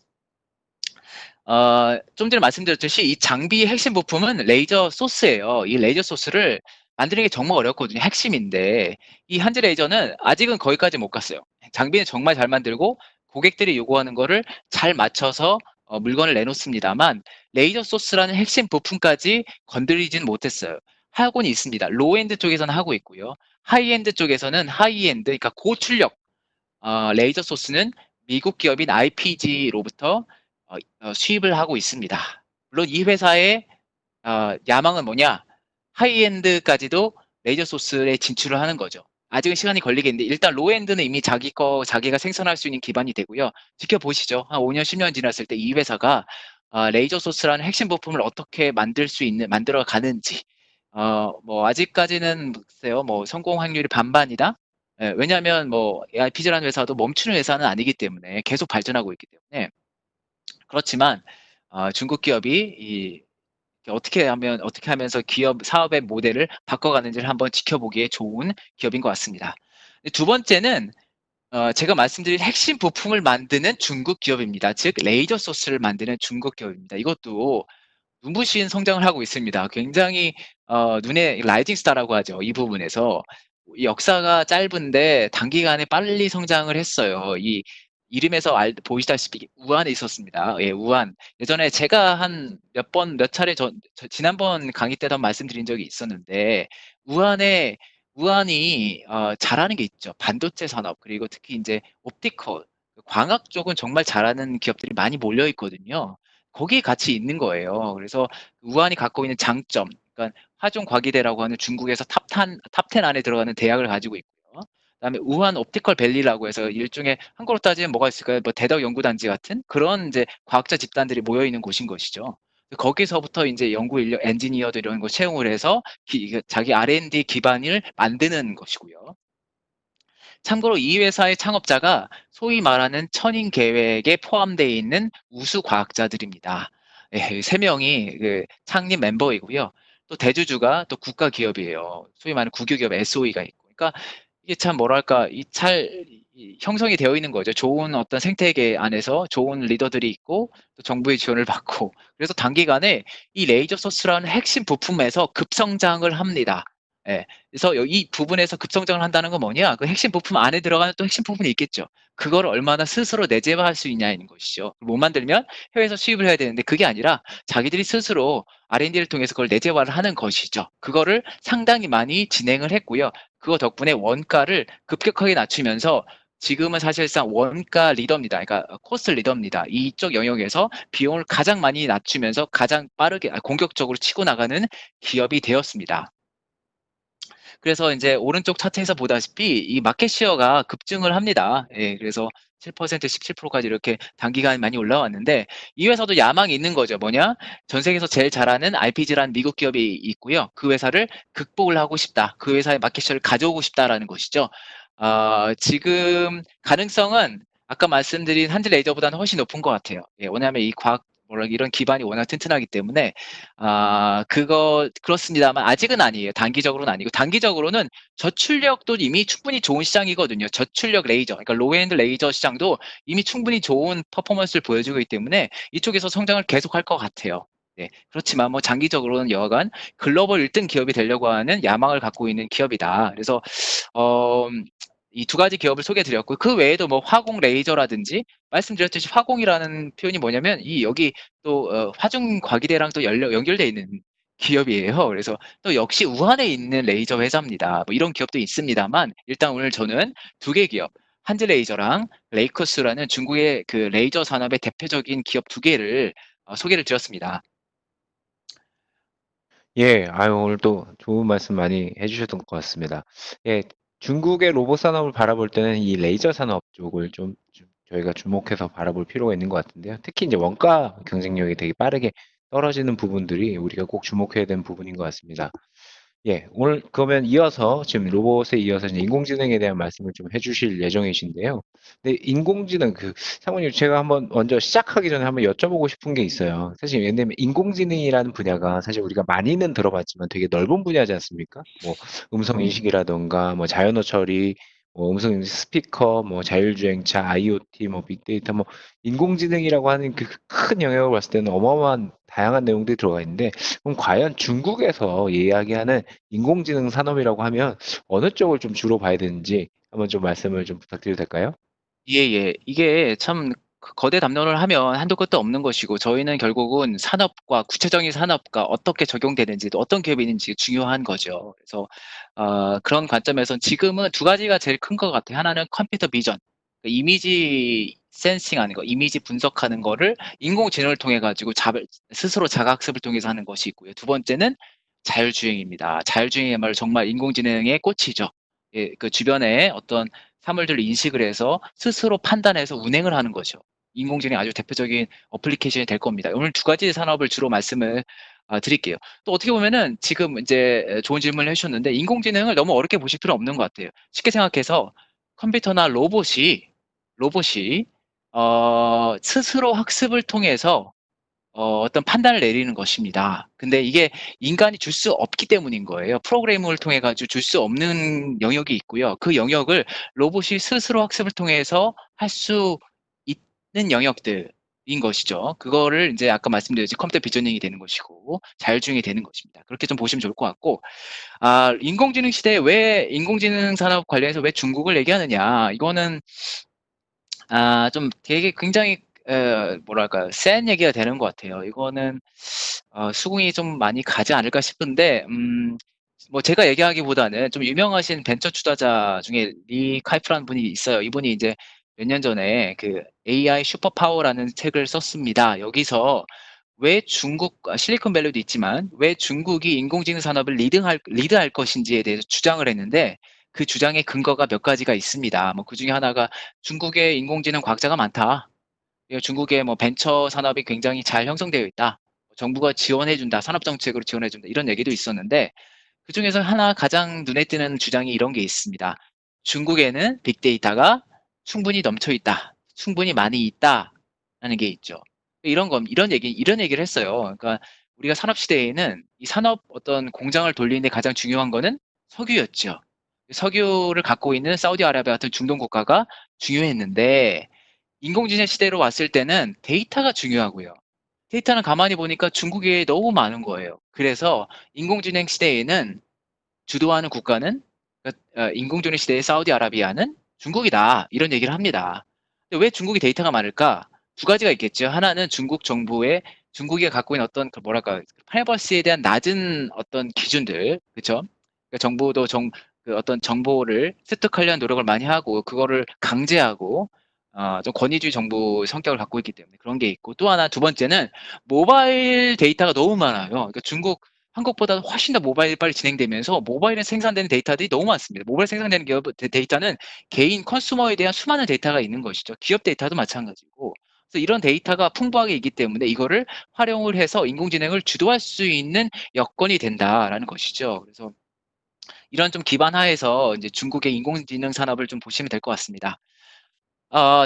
좀 전에 말씀드렸듯이 이 장비의 핵심 부품은 레이저 소스예요. 이 레이저 소스를 만드는 게 정말 어렵거든요. 핵심인데 이 한즈 레이저는 아직은 거기까지 못 갔어요. 장비는 정말 잘 만들고 고객들이 요구하는 거를 잘 맞춰서 물건을 내놓습니다만 레이저 소스라는 핵심 부품까지 건드리진 못했어요. 하고는 있습니다. 로엔드 쪽에서는 하고 있고요. 하이엔드 쪽에서는 하이엔드, 그러니까 고출력 레이저 소스는 미국 기업인 IPG로부터 수입을 하고 있습니다. 물론 이 회사의 야망은 뭐냐? 하이엔드까지도 레이저 소스에 진출을 하는 거죠. 아직은 시간이 걸리겠는데 일단 로엔드는 이미 자기가 생산할 수 있는 기반이 되고요. 지켜보시죠. 한 5년, 10년 지났을 때 이 회사가 레이저 소스라는 핵심 부품을 어떻게 만들어 가는지. 뭐 아직까지는 글쎄요, 뭐 성공 확률이 반반이다. 예, 왜냐하면 뭐 AIPG라는 회사도 멈추는 회사는 아니기 때문에 계속 발전하고 있기 때문에 그렇지만 중국 기업이 어떻게 하면서 기업 사업의 모델을 바꿔가는지를 한번 지켜보기에 좋은 기업인 것 같습니다. 두 번째는 제가 말씀드린 핵심 부품을 만드는 중국 기업입니다. 즉 레이저 소스를 만드는 중국 기업입니다. 이것도 눈부신 성장을 하고 있습니다. 굉장히 눈에 라이징 스타라고 하죠. 이 부분에서 역사가 짧은데 단기간에 빨리 성장을 했어요. 이 이름에서 보시다시피 우한에 있었습니다. 예, 우한. 예전에 제가 한 몇 차례 지난번 강의 때도 말씀드린 적이 있었는데 우한이 잘하는 게 있죠. 반도체 산업 그리고 특히 이제 옵티컬 광학 쪽은 정말 잘하는 기업들이 많이 몰려 있거든요. 거기에 같이 있는 거예요. 그래서 우한이 갖고 있는 장점, 그러니까 화종과기대라고 하는 중국에서 탑10 안에 들어가는 대학을 가지고 있고요. 그다음에 우한 옵티컬 밸리라고 해서 일종의 한국으로 따지면 뭐가 있을까요? 뭐 대덕 연구단지 같은 그런 이제 과학자 집단들이 모여 있는 곳인 것이죠. 거기서부터 이제 연구 인력, 엔지니어들 이런 거 채용을 해서 자기 R&D 기반을 만드는 것이고요. 참고로 이 회사의 창업자가 소위 말하는 천인 계획에 포함되어 있는 우수 과학자들입니다. 예, 세 명이 그 창립 멤버이고요. 또 대주주가 또 국가 기업이에요. 소위 말하는 국유기업 SOE가 있고. 그러니까 이게 참 뭐랄까 형성이 되어 있는 거죠. 좋은 어떤 생태계 안에서 좋은 리더들이 있고 또 정부의 지원을 받고 그래서 단기간에 이 레이저 소스라는 핵심 부품에서 급성장을 합니다. 예. 그래서 이 부분에서 급성장을 한다는 건 뭐냐? 그 핵심 부품 안에 들어가는 또 핵심 부분이 있겠죠. 그걸 얼마나 스스로 내재화할 수 있냐는 것이죠. 못 만들면 해외에서 수입을 해야 되는데 그게 아니라 자기들이 스스로 R&D를 통해서 그걸 내재화를 하는 것이죠. 그거를 상당히 많이 진행을 했고요. 그거 덕분에 원가를 급격하게 낮추면서 지금은 사실상 원가 리더입니다. 그러니까 코스트 리더입니다. 이쪽 영역에서 비용을 가장 많이 낮추면서 가장 빠르게 공격적으로 치고 나가는 기업이 되었습니다. 그래서 이제 오른쪽 차트에서 보다시피 이 마켓 시어가 급증을 합니다. 예, 그래서 7%, 17%까지 이렇게 단기간에 많이 올라왔는데 이 회사도 야망이 있는 거죠. 뭐냐? 전 세계에서 제일 잘하는 RPG라는 미국 기업이 있고요. 그 회사를 극복을 하고 싶다. 그 회사의 마켓 시어를 가져오고 싶다라는 것이죠. 지금 가능성은 아까 말씀드린 한지 레이저보다는 훨씬 높은 것 같아요. 예, 왜냐하면 이 과학 이런 기반이 워낙 튼튼하기 때문에 그렇습니다만 아직은 아니에요. 단기적으로는 아니고 단기적으로는 저출력도 이미 충분히 좋은 시장이거든요. 저출력 레이저, 그러니까 로우엔드 레이저 시장도 이미 충분히 좋은 퍼포먼스를 보여주고 있기 때문에 이쪽에서 성장을 계속할 것 같아요. 네, 그렇지만 뭐 장기적으로는 여하간 글로벌 1등 기업이 되려고 하는 야망을 갖고 있는 기업이다. 그래서 어, 이 두 가지 기업을 소개해 드렸고 그 외에도 뭐 화공 레이저라든지 말씀드렸듯이 화공이라는 표현이 뭐냐면 이 여기 또 화중 과기대랑 또 연결돼 있는 기업이에요. 그래서 또 역시 우한에 있는 레이저 회사입니다. 뭐 이런 기업도 있습니다만 일단 오늘 저는 두 개 기업 한즈 레이저랑 레이커스라는 중국의 그 레이저 산업의 대표적인 기업 두 개를 소개를 드렸습니다. 예. 아유 오늘 또 좋은 말씀 많이 해 주셨던 것 같습니다. 예. 중국의 로봇 산업을 바라볼 때는 이 레이저 산업 쪽을 좀 저희가 주목해서 바라볼 필요가 있는 것 같은데요. 특히 인제 원가 경쟁력이 되게 빠르게 떨어지는 부분들이 우리가 꼭 주목해야 되는 부분인 것 같습니다. 예, 오늘 그러면 이어서 지금 로봇에 이어서 이제 인공지능에 대한 말씀을 좀 해주실 예정이신데요. 근데 인공지능 사모님 제가 한번 먼저 시작하기 전에 한번 여쭤보고 싶은 게 있어요. 사실 왜냐면 인공지능이라는 분야가 사실 우리가 많이는 들어봤지만 되게 넓은 분야지 않습니까? 뭐 음성 인식이라던가 뭐 자연어 처리, 뭐 음성 인식 스피커, 뭐 자율주행차, IoT, 뭐 빅데이터, 뭐 인공지능이라고 하는 그 큰 영역을 봤을 때는 어마어마한 다양한 내용들이 들어가 있는데 그럼 과연 중국에서 이야기하는 인공지능 산업이라고 하면 어느 쪽을 좀 주로 봐야 되는지 한번 좀 말씀을 좀 부탁드려도 될까요? 예예. 이게 참 거대 담론을 하면 한도 끝도 없는 것이고 저희는 결국은 산업과 구체적인 산업과 어떻게 적용되는지 또 어떤 기업이 있는지 중요한 거죠. 그래서 그런 관점에선 지금은 두 가지가 제일 큰 것 같아요. 하나는 컴퓨터 비전, 그 이미지 센싱하는 거, 이미지 분석하는 거를 인공지능을 통해 가지고 스스로 자가학습을 통해서 하는 것이 있고요. 두 번째는 자율주행입니다. 자율주행이야말로 정말 인공지능의 꽃이죠. 예, 그 주변에 어떤 사물들을 인식을 해서 스스로 판단해서 운행을 하는 거죠. 인공지능의 아주 대표적인 어플리케이션이 될 겁니다. 오늘 두 가지 산업을 주로 말씀을 드릴게요. 또 어떻게 보면은 지금 이제 좋은 질문을 해주셨는데 인공지능을 너무 어렵게 보실 필요 없는 것 같아요. 쉽게 생각해서 컴퓨터나 로봇이 스스로 학습을 통해서 어떤 판단을 내리는 것입니다. 근데 이게 인간이 줄 수 없기 때문인 거예요. 프로그래밍을 통해 가지고 줄 수 없는 영역이 있고요. 그 영역을 로봇이 스스로 학습을 통해서 할 수 있는 영역들인 것이죠. 그거를 인제 아까 말씀드렸듯이 컴퓨터 비저닝이 되는 것이고 자율주행이 되는 것입니다. 그렇게 좀 보시면 좋을 것 같고 인공지능 시대에 왜 인공지능 산업 관련해서 왜 중국을 얘기하느냐. 이거는 좀 되게 굉장히 뭐랄까요. 센 얘기가 되는 것 같아요. 이거는 수긍이 좀 많이 가지 않을까 싶은데 뭐 제가 얘기하기보다는 좀 유명하신 벤처 투자자 중에 리 카이프라는 분이 있어요. 이분이 이제 몇 년 전에 그 AI 슈퍼파워라는 책을 썼습니다. 여기서 왜 실리콘밸리도 있지만 왜 중국이 인공지능 산업을 리드할 것인지에 대해서 주장을 했는데 그 주장의 근거가 몇 가지가 있습니다. 뭐 그중에 하나가 "중국에 인공지능 과학자가 많다. 그리고 중국의 뭐 벤처 산업이 굉장히 잘 형성되어 있다. 정부가 지원해 준다. 산업 정책으로 지원해 준다." 이런 얘기도 있었는데 그중에서 하나 가장 눈에 띄는 주장이 이런 게 있습니다. "중국에는 빅데이터가 충분히 넘쳐 있다. 충분히 많이 있다."라는 게 있죠. 이런 얘기를 했어요. 그러니까 우리가 산업 시대에는 이 산업 어떤 공장을 돌리는 데 가장 중요한 거는 석유였죠. 석유를 갖고 있는 사우디아라비아 같은 중동 국가가 중요했는데 인공지능 시대로 왔을 때는 데이터가 중요하고요. 데이터는 가만히 보니까 중국에 너무 많은 거예요. 그래서 인공지능 시대에는 주도하는 국가는 인공지능 시대의 사우디아라비아는 중국이다. 이런 얘기를 합니다. 근데 왜 중국이 데이터가 많을까? 두 가지가 있겠죠. 하나는 중국이 갖고 있는 어떤 그 뭐랄까 프라이버시에 대한 낮은 어떤 기준들, 그렇죠? 그러니까 정부도 그 어떤 정보를 습득하려는 노력을 많이 하고 그거를 강제하고 좀 권위주의 정부 성격을 갖고 있기 때문에 그런 게 있고 또 하나 두 번째는 모바일 데이터가 너무 많아요. 그러니까 한국보다 훨씬 더 모바일이 빨리 진행되면서 모바일에 생산되는 데이터들이 너무 많습니다. 모바일 생산되는 데이터는 개인 컨슈머에 대한 수많은 데이터가 있는 것이죠. 기업 데이터도 마찬가지고. 그래서 이런 데이터가 풍부하게 있기 때문에 이거를 활용을 해서 인공지능을 주도할 수 있는 여건이 된다라는 것이죠. 그래서 이런 좀 기반 하에서 이제 중국의 인공지능 산업을 좀 보시면 될 것 같습니다.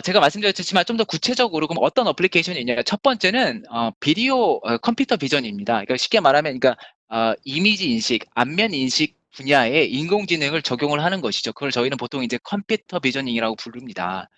제가 말씀드렸지만 좀 더 구체적으로 그럼 어떤 어플리케이션이 있냐. 첫 번째는 컴퓨터 비전입니다. 그러니까 쉽게 말하면 그러니까 이미지 인식, 안면 인식 분야에 인공지능을 적용을 하는 것이죠. 그걸 저희는 보통 이제 컴퓨터 비저닝이라고 부릅니다.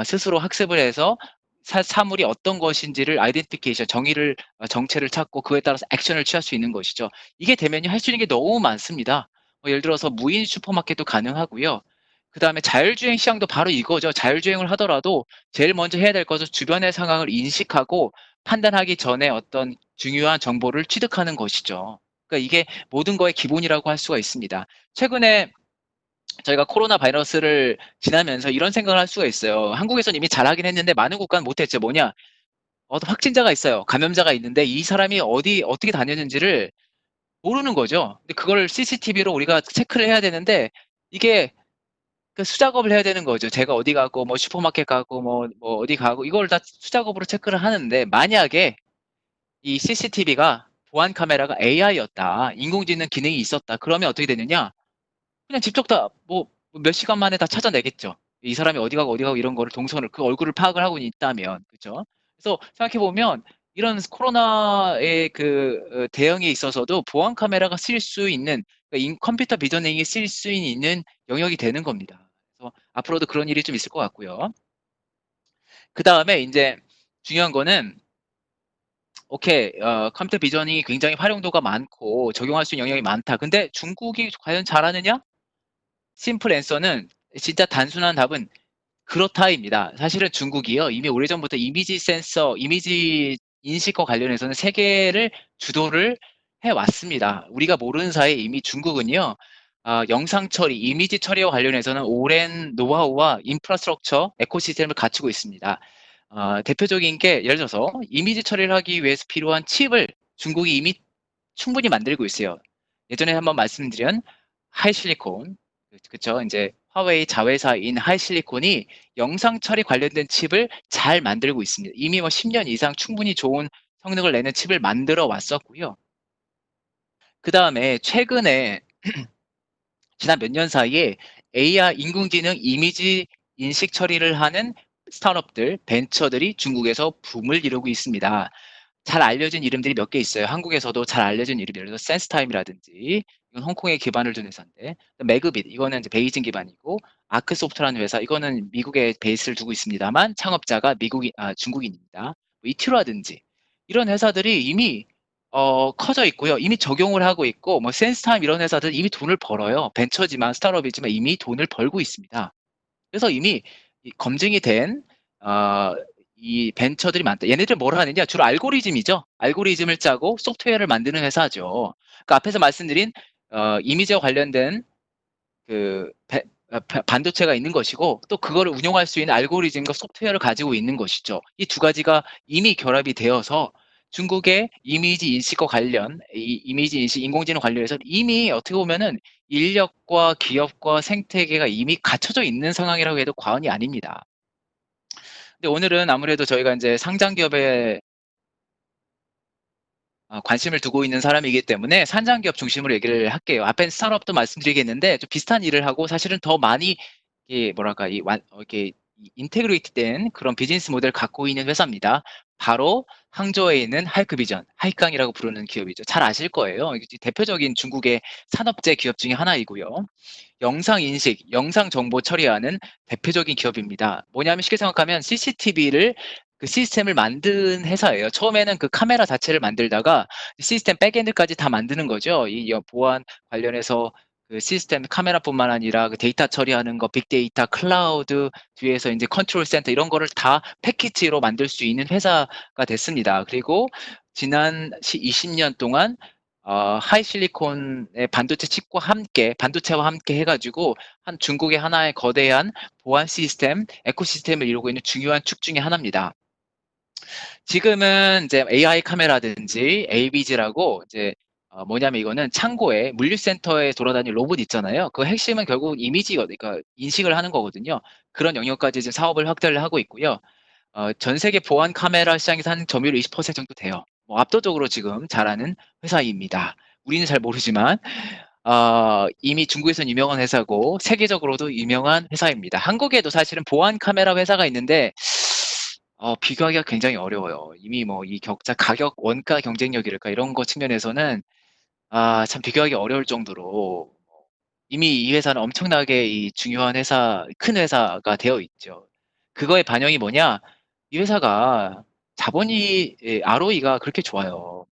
스스로 학습을 해서 사물이 어떤 것인지를 아이덴티피케이션, 정체를 찾고 그에 따라서 액션을 취할 수 있는 것이죠. 이게 되면요 할 수 있는 게 너무 많습니다. 예를 들어서 무인 슈퍼마켓도 가능하고요. 그다음에 자율주행 시장도 바로 이거죠. 자율주행을 하더라도 제일 먼저 해야 될 것은 주변의 상황을 인식하고 판단하기 전에 어떤 중요한 정보를 취득하는 것이죠. 그러니까 이게 모든 거의 기본이라고 할 수가 있습니다. 최근에 저희가 코로나 바이러스를 지나면서 이런 생각을 할 수가 있어요. 한국에서는 이미 잘하긴 했는데 많은 국가는 못했죠. 뭐냐? 어떤 확진자가 있어요. 감염자가 있는데 이 사람이 어떻게 다녔는지를 모르는 거죠. 근데 그걸 CCTV로 우리가 체크를 해야 되는데 이게 그 수작업을 해야 되는 거죠. 제가 어디 가고 뭐 슈퍼마켓 가고 어디 가고 이걸 다 수작업으로 체크를 하는데 만약에 이 CCTV가 보안 카메라가 AI였다. 인공지능 기능이 있었다. 그러면 어떻게 되느냐? 그냥 직접 다 뭐 몇 시간 만에 다 찾아내겠죠. 이 사람이 어디 가고 어디 가고 이런 거를 동선을 그 얼굴을 파악을 하고 있다면. 그죠? 그래서 생각해 보면 이런 코로나의 대응에 있어서도 보안 카메라가 쓸 수 있는, 그러니까 컴퓨터 비전ing이 쓸 수 있는 영역이 되는 겁니다. 그래서 앞으로도 그런 일이 좀 있을 것 같고요. 그다음에 인제 중요한 거는 오케이, 컴퓨터 비전이 굉장히 활용도가 많고 적용할 수 있는 영역이 많다. 근데 중국이 과연 잘하느냐? 심플 앤서는, 진짜 단순한 답은 그렇다입니다. 사실은 중국이요, 이미 오래전부터 이미지 센서, 이미지 인식과 관련해서는 세계를 주도를 해왔습니다. 우리가 모르는 사이에 이미 중국은요, 영상 처리, 이미지 처리와 관련해서는 오랜 노하우와 인프라스트럭처, 에코시스템을 갖추고 있습니다. 대표적인 게 예를 들어서 이미지 처리를 하기 위해서 필요한 칩을 중국이 이미 충분히 만들고 있어요. 예전에 한번 말씀드린 하이실리콘, 그쵸? 이제 화웨이 자회사인 하이실리콘이 영상 처리 관련된 칩을 잘 만들고 있습니다. 이미 뭐 10년 이상 충분히 좋은 성능을 내는 칩을 만들어 왔었고요. 그 다음에 최근에 지난 몇 년 사이에 AI, 인공지능 이미지 인식 처리를 하는 스타트업들, 벤처들이 중국에서 붐을 이루고 있습니다. 잘 알려진 이름들이 몇 개 있어요. 한국에서도 잘 알려진 이름, 예를 들어서 센스타임이라든지, 이건 홍콩에 기반을 둔 회사인데, 매그빗, 이거는 이제 베이징 기반이고, 아크소프트라는 회사, 이거는 미국에 베이스를 두고 있습니다만 창업자가 중국인입니다. 뭐 이티로라든지 이런 회사들이 이미 커져 있고요. 이미 적용을 하고 있고, 뭐 센스타임 이런 회사들 이미 돈을 벌어요. 벤처지만 스타트업이지만 이미 돈을 벌고 있습니다. 그래서 이미 검증이 된 이 벤처들이 많다. 얘네들 뭘 하느냐? 주로 알고리즘이죠. 알고리즘을 짜고 소프트웨어를 만드는 회사죠. 그 앞에서 말씀드린 이미지와 관련된 그 반도체가 있는 것이고, 또 그거를 운용할 수 있는 알고리즘과 소프트웨어를 가지고 있는 것이죠. 이 두 가지가 이미 결합이 되어서 중국의 이미지 인식과 관련, 이 이미지 인식, 인공지능 관련해서 이미 어떻게 보면은 인력과 기업과 생태계가 이미 갖춰져 있는 상황이라고 해도 과언이 아닙니다. 근데 오늘은 아무래도 저희가 이제 상장 기업에 관심을 두고 있는 사람이기 때문에 산장기업 중심으로 얘기를 할게요. 앞엔 스타트업도 말씀드리겠는데 좀 비슷한 일을 하고 사실은 더 많이 뭐랄까 이렇게 인테그레이트된 그런 비즈니스 모델을 갖고 있는 회사입니다. 바로 항저우에 있는 하이크비전, 하이캉이라고 부르는 기업이죠. 잘 아실 거예요. 이게 대표적인 중국의 산업재 기업 중에 하나이고요. 영상 인식, 영상 정보 처리하는 대표적인 기업입니다. 뭐냐면 쉽게 생각하면 CCTV를 그 시스템을 만든 회사예요. 처음에는 그 카메라 자체를 만들다가 시스템 백엔드까지 다 만드는 거죠. 이 보안 관련해서 그 시스템 카메라뿐만 아니라 그 데이터 처리하는 거, 빅데이터, 클라우드, 뒤에서 이제 컨트롤 센터 이런 거를 다 패키지로 만들 수 있는 회사가 됐습니다. 그리고 지난 20년 동안 하이실리콘의 반도체와 함께 해가지고 한 중국의 하나의 거대한 보안 시스템, 에코시스템을 이루고 있는 중요한 축 중에 하나입니다. 지금은 이제 AI 카메라든지 ABG라고 이제 뭐냐면 이거는 창고에 물류센터에 돌아다니는 로봇 있잖아요. 그 핵심은 결국 그러니까 인식을 하는 거거든요. 그런 영역까지 지금 사업을 확대를 하고 있고요. 전 세계 보안 카메라 시장에서 한 점유율 20% 정도 돼요. 뭐 압도적으로 지금 잘하는 회사입니다. 우리는 잘 모르지만 이미 중국에서는 유명한 회사고 세계적으로도 유명한 회사입니다. 한국에도 사실은 보안 카메라 회사가 있는데 비교하기가 굉장히 어려워요. 이미 뭐 이 가격, 원가 경쟁력이랄까 이런 거 측면에서는 참 비교하기 어려울 정도로 이미 이 회사는 엄청나게 이 중요한 회사, 큰 회사가 되어 있죠. 그거의 반영이 뭐냐? 이 회사가 ROE가 그렇게 좋아요.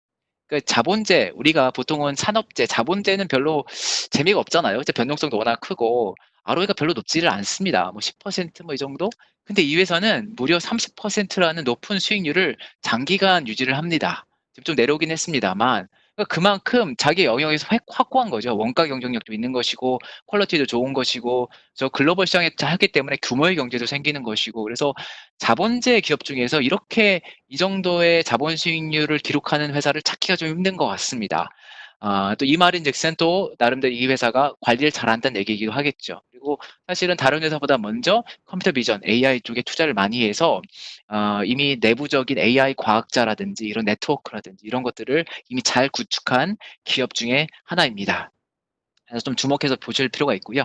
그 자본재, 우리가 보통은 산업재, 자본재는 별로 재미가 없잖아요. 변동성도 워낙 크고 ROE가 별로 높지를 않습니다. 뭐 10%뭐 이 정도? 근데 이 회사는 무려 30%라는 높은 수익률을 장기간 유지를 합니다. 지금 좀 내려오긴 했습니다만 그만큼 자기 영역에서 확고한 거죠. 원가 경쟁력도 있는 것이고 퀄리티도 좋은 것이고 저 글로벌 시장에 하기 때문에 규모의 경제도 생기는 것이고, 그래서 자본재 기업 중에서 이렇게 이 정도의 자본 수익률을 기록하는 회사를 찾기가 좀 힘든 것 같습니다. 또 이 말인즉슨 또 나름대로 이 회사가 관리를 잘한다는 얘기이기도 하겠죠. 그리고 사실은 다른 회사보다 먼저 컴퓨터 비전, AI 쪽에 투자를 많이 해서 이미 내부적인 AI 과학자라든지 이런 네트워크라든지 이런 것들을 이미 잘 구축한 기업 중에 하나입니다. 그래서 좀 주목해서 보실 필요가 있고요.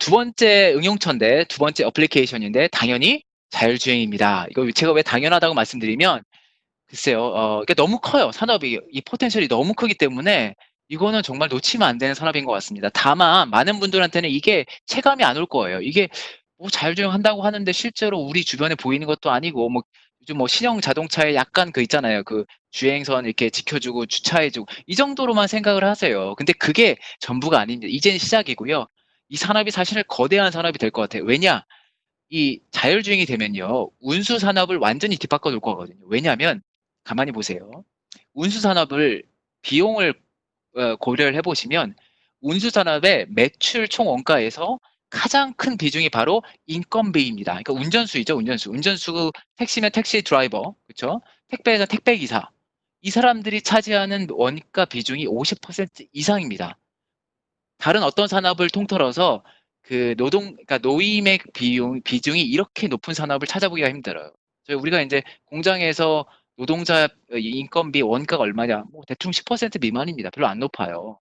두 번째 응용처인데, 두 번째 어플리케이션인데 당연히 자율주행입니다. 이거 제가 왜 당연하다고 말씀드리면 글쎄요, 이게 너무 커요. 산업이. 이 포텐셜이 너무 크기 때문에 이거는 정말 놓치면 안 되는 산업인 것 같습니다. 다만 많은 분들한테는 이게 체감이 안 올 거예요. 이게 뭐 자율주행한다고 하는데 실제로 우리 주변에 보이는 것도 아니고, 뭐 요즘 뭐 신형 자동차에 약간 그 있잖아요. 그 주행선 이렇게 지켜주고 주차해주고 이 정도로만 생각을 하세요. 근데 그게 전부가 아닙니다. 이제는 시작이고요. 이 산업이 사실 거대한 산업이 될 것 같아요. 왜냐? 이 자율주행이 되면요, 운수 산업을 완전히 뒤바꿔 놓을 거거든요. 왜냐하면 가만히 보세요. 운수 산업을 비용을 고려를 해보시면 운수 산업의 매출 총 원가에서 가장 큰 비중이 바로 인건비입니다. 그러니까 운전수이죠, 운전수. 운전수 택시면 택시 드라이버, 그렇죠? 택배는 택배 기사. 이 사람들이 차지하는 원가 비중이 50% 이상입니다. 다른 어떤 산업을 통틀어서 그 그러니까 노임의 비중이 이렇게 높은 산업을 찾아보기가 힘들어요. 우리가 이제 공장에서 노동자 인건비 원가가 얼마냐? 뭐 대충 10% 미만입니다. 별로 안 높아요.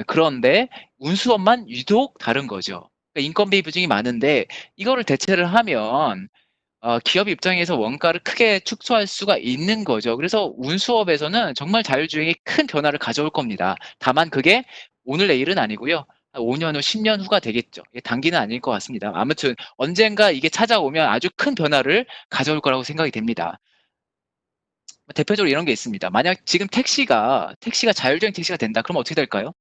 그런데 운수업만 유독 다른 거죠. 그러니까 인건비 비중이 많은데 이거를 대체를 하면 기업 입장에서 원가를 크게 축소할 수가 있는 거죠. 그래서 운수업에서는 정말 자율주행이 큰 변화를 가져올 겁니다. 다만 그게 오늘 내일은 아니고요. 5년 후, 10년 후가 되겠죠. 단기는 아닐 것 같습니다. 아무튼 언젠가 이게 찾아오면 아주 큰 변화를 가져올 거라고 생각이 됩니다. 대표적으로 이런 게 있습니다. 만약 지금 택시가 자율주행 택시가 된다. 그럼 어떻게 될까요?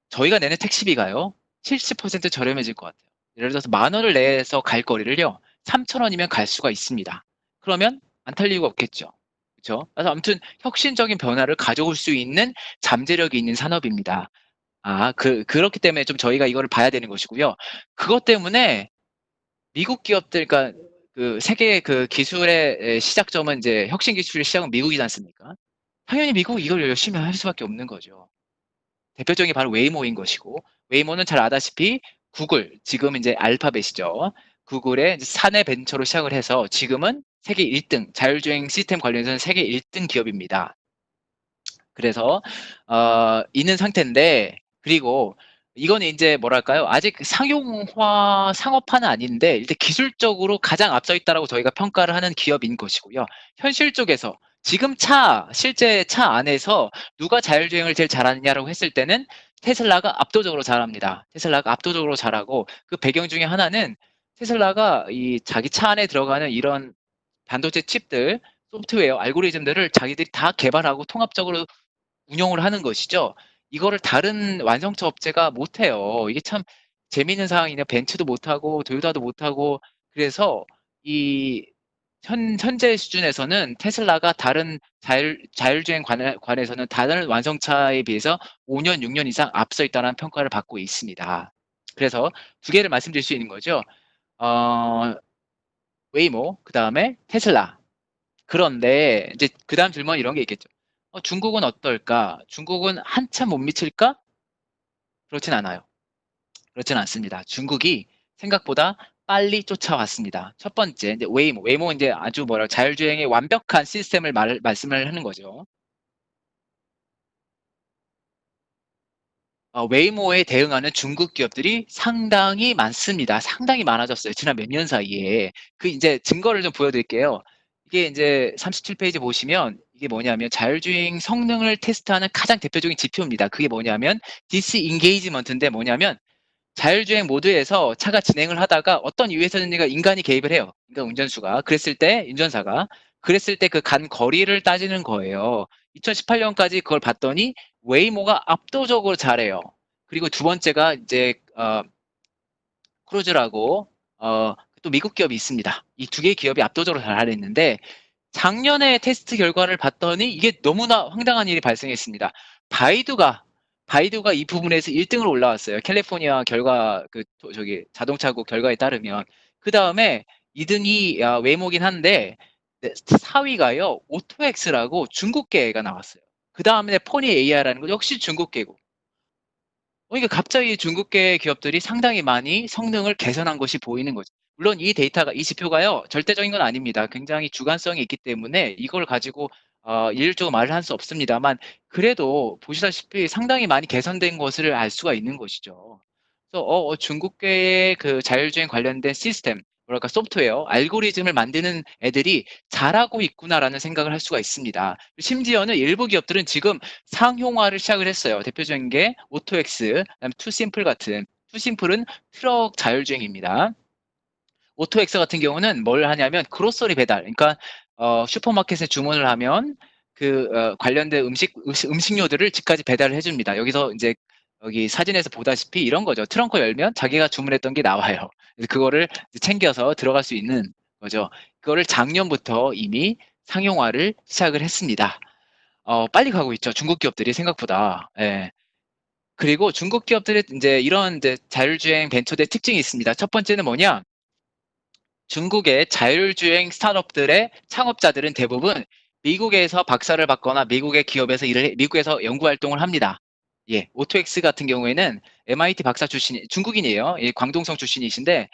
저희가 내는 택시비가요, 70% 저렴해질 것 같아요. 예를 들어서 10,000원을 내서 갈 거리를요, 3,000원이면 갈 수가 있습니다. 그러면 안 탈 이유가 없겠죠. 그렇죠? 그래서 아무튼 혁신적인 변화를 가져올 수 있는 잠재력이 있는 산업입니다. 그렇기 때문에 좀 저희가 이거를 봐야 되는 것이고요. 그것 때문에 미국 기업들, 그러니까 그 세계 그 기술의 시작점은 이제 혁신 기술의 시작은 미국이지 않습니까? 당연히 미국이 이걸 열심히 할 수밖에 없는 거죠. 대표적인 게 바로 웨이모인 것이고, 웨이모는 잘 아다시피 구글, 지금 이제 알파벳이죠. 구글의 사내 벤처로 시작을 해서 지금은 세계 1등, 자율주행 시스템 관련해서는 세계 1등 기업입니다. 그래서 있는 상태인데, 그리고 이거는 이제 뭐랄까요? 아직 상용화 상업화는 아닌데 일단 기술적으로 가장 앞서 있다라고 저희가 평가를 하는 기업인 것이고요. 현실 쪽에서 지금 실제 차 안에서 누가 자율주행을 제일 잘하느냐라고 했을 때는 테슬라가 압도적으로 잘합니다. 테슬라가 압도적으로 잘하고, 그 배경 중에 하나는 테슬라가 이 자기 차 안에 들어가는 이런 반도체 칩들, 소프트웨어, 알고리즘들을 자기들이 다 개발하고 통합적으로 운영을 하는 것이죠. 이거를 다른 완성차 업체가 못해요. 이게 참 재미있는 상황이네요. 벤츠도 못하고 도요타도 못하고. 그래서 이 현재 수준에서는 테슬라가 다른 자율주행 관해서는 다른 완성차에 비해서 5년, 6년 이상 앞서 있다는 평가를 받고 있습니다. 그래서 두 개를 말씀드릴 수 있는 거죠. 어, 웨이모, 그 다음에 테슬라. 그런데 이제 그 다음 질문 이런 게 있겠죠. 중국은 어떨까? 중국은 한참 못 미칠까? 그렇진 않아요. 그렇진 않습니다. 중국이 생각보다 빨리 쫓아왔습니다. 첫 번째, 이제 웨이모 이제 아주 자율주행의 완벽한 시스템을 말씀을 하는 거죠. 웨이모에 대응하는 중국 기업들이 상당히 많습니다. 상당히 많아졌어요. 지난 몇 년 사이에. 그 이제 증거를 좀 보여드릴게요. 이게 이제 37페이지 보시면 이게 뭐냐면 자율주행 성능을 테스트하는 가장 대표적인 지표입니다. 그게 뭐냐면 디스인게이지먼트인데, 뭐냐면 자율주행 모드에서 차가 진행을 하다가 어떤 이유에서든지 인간이 개입을 해요. 그러니까 운전사가 그랬을 때 그 간 거리를 따지는 거예요. 2018년까지 그걸 봤더니 웨이모가 압도적으로 잘해요. 그리고 두 번째가 이제 크루즈라고 또 미국 기업이 있습니다. 이 두 개의 기업이 압도적으로 잘했는데, 작년에 테스트 결과를 봤더니 이게 너무나 황당한 일이 발생했습니다. 바이두가 이 부분에서 1등으로 올라왔어요. 캘리포니아 결과 저기 자동차국 결과에 따르면. 그 다음에 2등이 웨이모긴 한데 4위가요 오토엑스라고 중국계가 나왔어요. 그 다음에 포니 AI라는 거 역시 중국계고. 이게 갑자기 중국계 기업들이 상당히 많이 성능을 개선한 것이 보이는 거죠. 물론 이 지표가요, 절대적인 건 아닙니다. 굉장히 주관성이 있기 때문에 이걸 가지고 일률적으로 말을 할 수 없습니다만, 그래도 보시다시피 상당히 많이 개선된 것을 알 수가 있는 것이죠. 그래서 중국계의 그 자율주행 관련된 시스템, 뭐랄까 소프트웨어, 알고리즘을 만드는 애들이 잘하고 있구나라는 생각을 할 수가 있습니다. 심지어는 일부 기업들은 지금 상용화를 시작을 했어요. 대표적인 게 오토엑스, 그다음에 투심플 같은, 투심플은 트럭 자율주행입니다. 오토엑스 같은 경우는 뭘 하냐면 그로서리 배달, 그러니까 슈퍼마켓에 주문을 하면 관련된 음식료들을 집까지 배달을 해줍니다. 여기서 이제 여기 사진에서 보다시피 이런 거죠. 트렁크 열면 자기가 주문했던 게 나와요. 그래서 그거를 챙겨서 들어갈 수 있는 거죠. 그거를 작년부터 이미 상용화를 시작을 했습니다. 빨리 가고 있죠. 중국 기업들이 생각보다. 예. 그리고 중국 기업들의 이제 이런 이제 자율주행 벤처들의 특징이 있습니다. 첫 번째는 뭐냐? 중국의 자율주행 스타트업들의 창업자들은 대부분 미국에서 박사를 받거나 미국에서 연구 활동을 합니다. 예, 오토엑스 같은 경우에는 MIT 박사 중국인이에요. 예, 광동성 출신이신데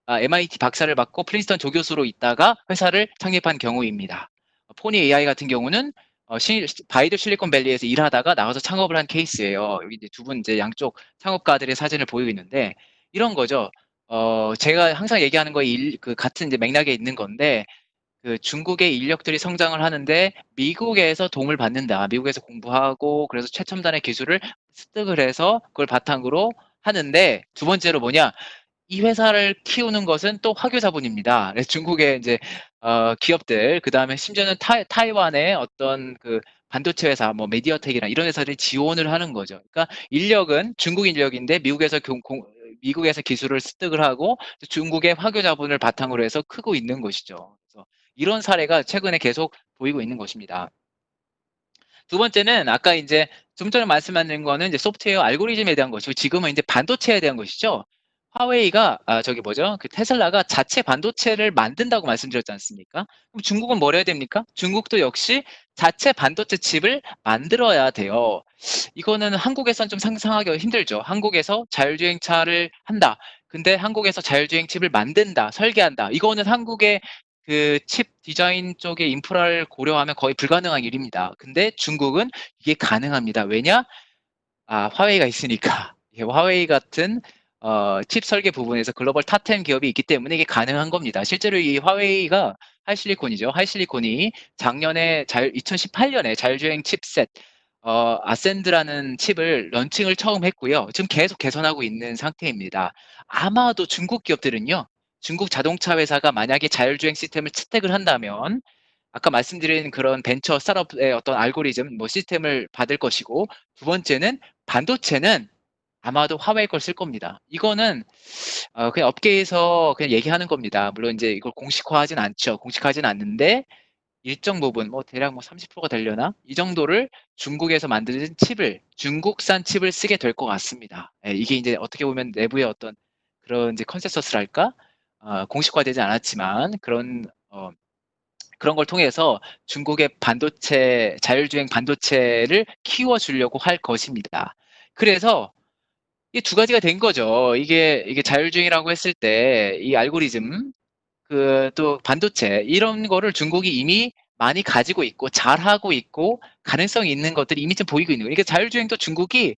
MIT 박사를 받고 프린스턴 조교수로 있다가 회사를 창립한 경우입니다. 포니 AI 같은 경우는 바이두 실리콘밸리에서 일하다가 나가서 창업을 한 케이스예요. 여기 이제 두 분 이제 양쪽 창업가들의 사진을 보이고 있는데 이런 거죠. 제가 항상 얘기하는 거에 같은 이제 맥락에 있는 건데 그 중국의 인력들이 성장을 하는데 미국에서 도움을 받는다. 미국에서 공부하고 그래서 최첨단의 기술을 습득을 해서 그걸 바탕으로 하는데 두 번째로 뭐냐? 이 회사를 키우는 것은 또 화교 자본입니다. 그래서 중국의 이제 기업들, 그 다음에 심지어는 타이완의 어떤 그 반도체 회사, 뭐 메디어텍이나 이런 회사들이 지원을 하는 거죠. 그러니까 인력은 중국 인력인데 미국에서 기술을 습득을 하고 중국의 화교 자본을 바탕으로 해서 크고 있는 것이죠. 그래서 이런 사례가 최근에 계속 보이고 있는 것입니다. 두 번째는 아까 이제 좀 전에 말씀하신 거는 이제 소프트웨어 알고리즘에 대한 것이고 지금은 이제 반도체에 대한 것이죠. 화웨이가 그 테슬라가 자체 반도체를 만든다고 말씀드렸지 않습니까? 그럼 중국은 뭘 해야 됩니까? 중국도 역시 자체 반도체 칩을 만들어야 돼요. 이거는 한국에선 좀 상상하기가 힘들죠. 한국에서 자율주행차를 한다. 근데 한국에서 자율주행 칩을 만든다, 설계한다. 이거는 한국의 그 칩 디자인 쪽의 인프라를 고려하면 거의 불가능한 일입니다. 근데 중국은 이게 가능합니다. 왜냐? 화웨이가 있으니까. 화웨이 같은 칩 설계 부분에서 글로벌 탑10 기업이 있기 때문에 이게 가능한 겁니다. 실제로 이 화웨이가 하이실리콘이죠. 하이실리콘이 작년에 2018년에 자율주행 칩셋 아센드라는 칩을 런칭을 처음 했고요. 지금 계속 개선하고 있는 상태입니다. 아마도 중국 기업들은요. 중국 자동차 회사가 만약에 자율주행 시스템을 채택을 한다면 아까 말씀드린 그런 벤처 스타트업의 어떤 알고리즘, 뭐 시스템을 받을 것이고 두 번째는 반도체는 아마도 화웨이 걸 쓸 겁니다. 이거는 그냥 업계에서 그냥 얘기하는 겁니다. 물론 이제 이걸 공식화하진 않죠. 공식화하진 않는데 일정 부분, 뭐 대략 뭐 30%가 되려나? 이 정도를 중국에서 만드는 중국산 칩을 쓰게 될 것 같습니다. 예, 이게 이제 어떻게 보면 내부의 어떤 그런 이제 컨센서스랄까? 공식화되지 않았지만 그런 걸 통해서 중국의 자율주행 반도체를 키워주려고 할 것입니다. 그래서 이게 두 가지가 된 거죠. 이게 자율주행이라고 했을 때 이 알고리즘, 또 반도체 이런 거를 중국이 이미 많이 가지고 있고 잘하고 있고 가능성이 있는 것들이 이미 좀 보이고 있는 거예요. 이게 자율주행도 중국이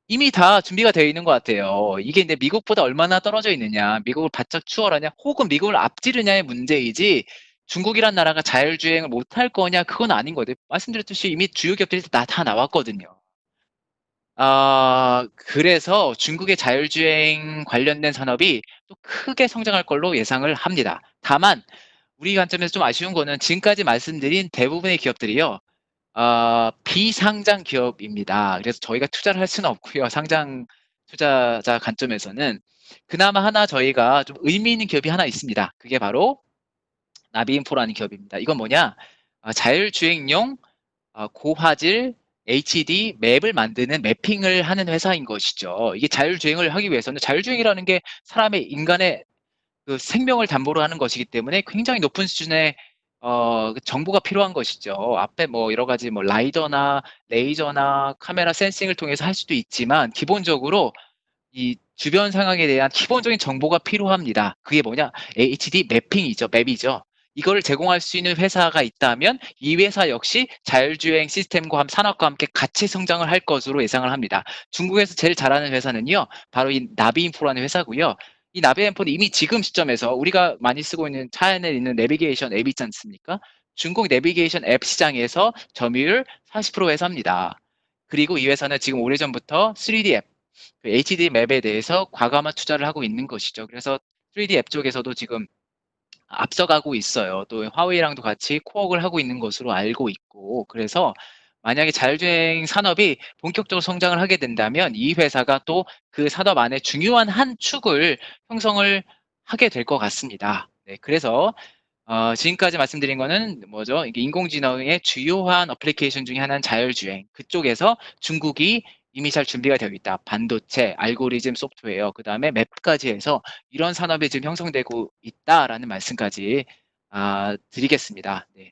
이미 다 준비가 되어 있는 것 같아요. 이게 이제 미국보다 얼마나 떨어져 있느냐, 미국을 바짝 추월하냐, 혹은 미국을 앞지르냐의 문제이지 중국이란 나라가 자율주행을 못할 거냐, 그건 아닌 거예요. 말씀드렸듯이 이미 주요 기업들이 다 나왔거든요. 그래서 중국의 자율주행 관련된 산업이 또 크게 성장할 걸로 예상을 합니다. 다만 우리 관점에서 좀 아쉬운 거는 지금까지 말씀드린 대부분의 기업들이요. 비상장 기업입니다. 그래서 저희가 투자를 할 수는 없고요. 상장 투자자 관점에서는 그나마 하나 저희가 좀 의미 있는 기업이 하나 있습니다. 그게 바로 나비인포라는 기업입니다. 이건 뭐냐? 자율주행용 고화질 HD 맵을 만드는 매핑을 하는 회사인 것이죠. 이게 자율주행을 하기 위해서는 자율주행이라는 게 인간의 그 생명을 담보로 하는 것이기 때문에 굉장히 높은 수준의 그 정보가 필요한 것이죠. 앞에 뭐 여러 가지 뭐 라이더나 레이저나 카메라 센싱을 통해서 할 수도 있지만 기본적으로 이 주변 상황에 대한 기본적인 정보가 필요합니다. 그게 뭐냐? HD 매핑이죠. 맵이죠. 이거를 제공할 수 있는 회사가 있다면 이 회사 역시 자율주행 시스템과 산업과 함께 같이 성장을 할 것으로 예상을 합니다. 중국에서 제일 잘하는 회사는요, 바로 이 나비인포라는 회사고요. 이 나비인포는 이미 지금 시점에서 우리가 많이 쓰고 있는 차 안에 있는 내비게이션 앱 있지 않습니까? 중국 내비게이션 앱 시장에서 점유율 40% 회사입니다. 그리고 이 회사는 지금 오래전부터 3D 앱, HD 맵에 대해서 과감한 투자를 하고 있는 것이죠. 그래서 3D 앱 쪽에서도 지금 앞서가고 있어요. 또 화웨이랑도 같이 코웍을 하고 있는 것으로 알고 있고, 그래서 만약에 자율주행 산업이 본격적으로 성장을 하게 된다면 이 회사가 또 그 산업 안에 중요한 한 축을 형성을 하게 될 것 같습니다. 네, 그래서 지금까지 말씀드린 거는 뭐죠? 이게 인공지능의 주요한 어플리케이션 중에 하나는 자율주행. 그쪽에서 중국이 이미 잘 준비가 되어 있다. 반도체, 알고리즘 소프트웨어, 그 다음에 맵까지 해서 이런 산업이 지금 형성되고 있다라는 말씀까지 드리겠습니다. 네.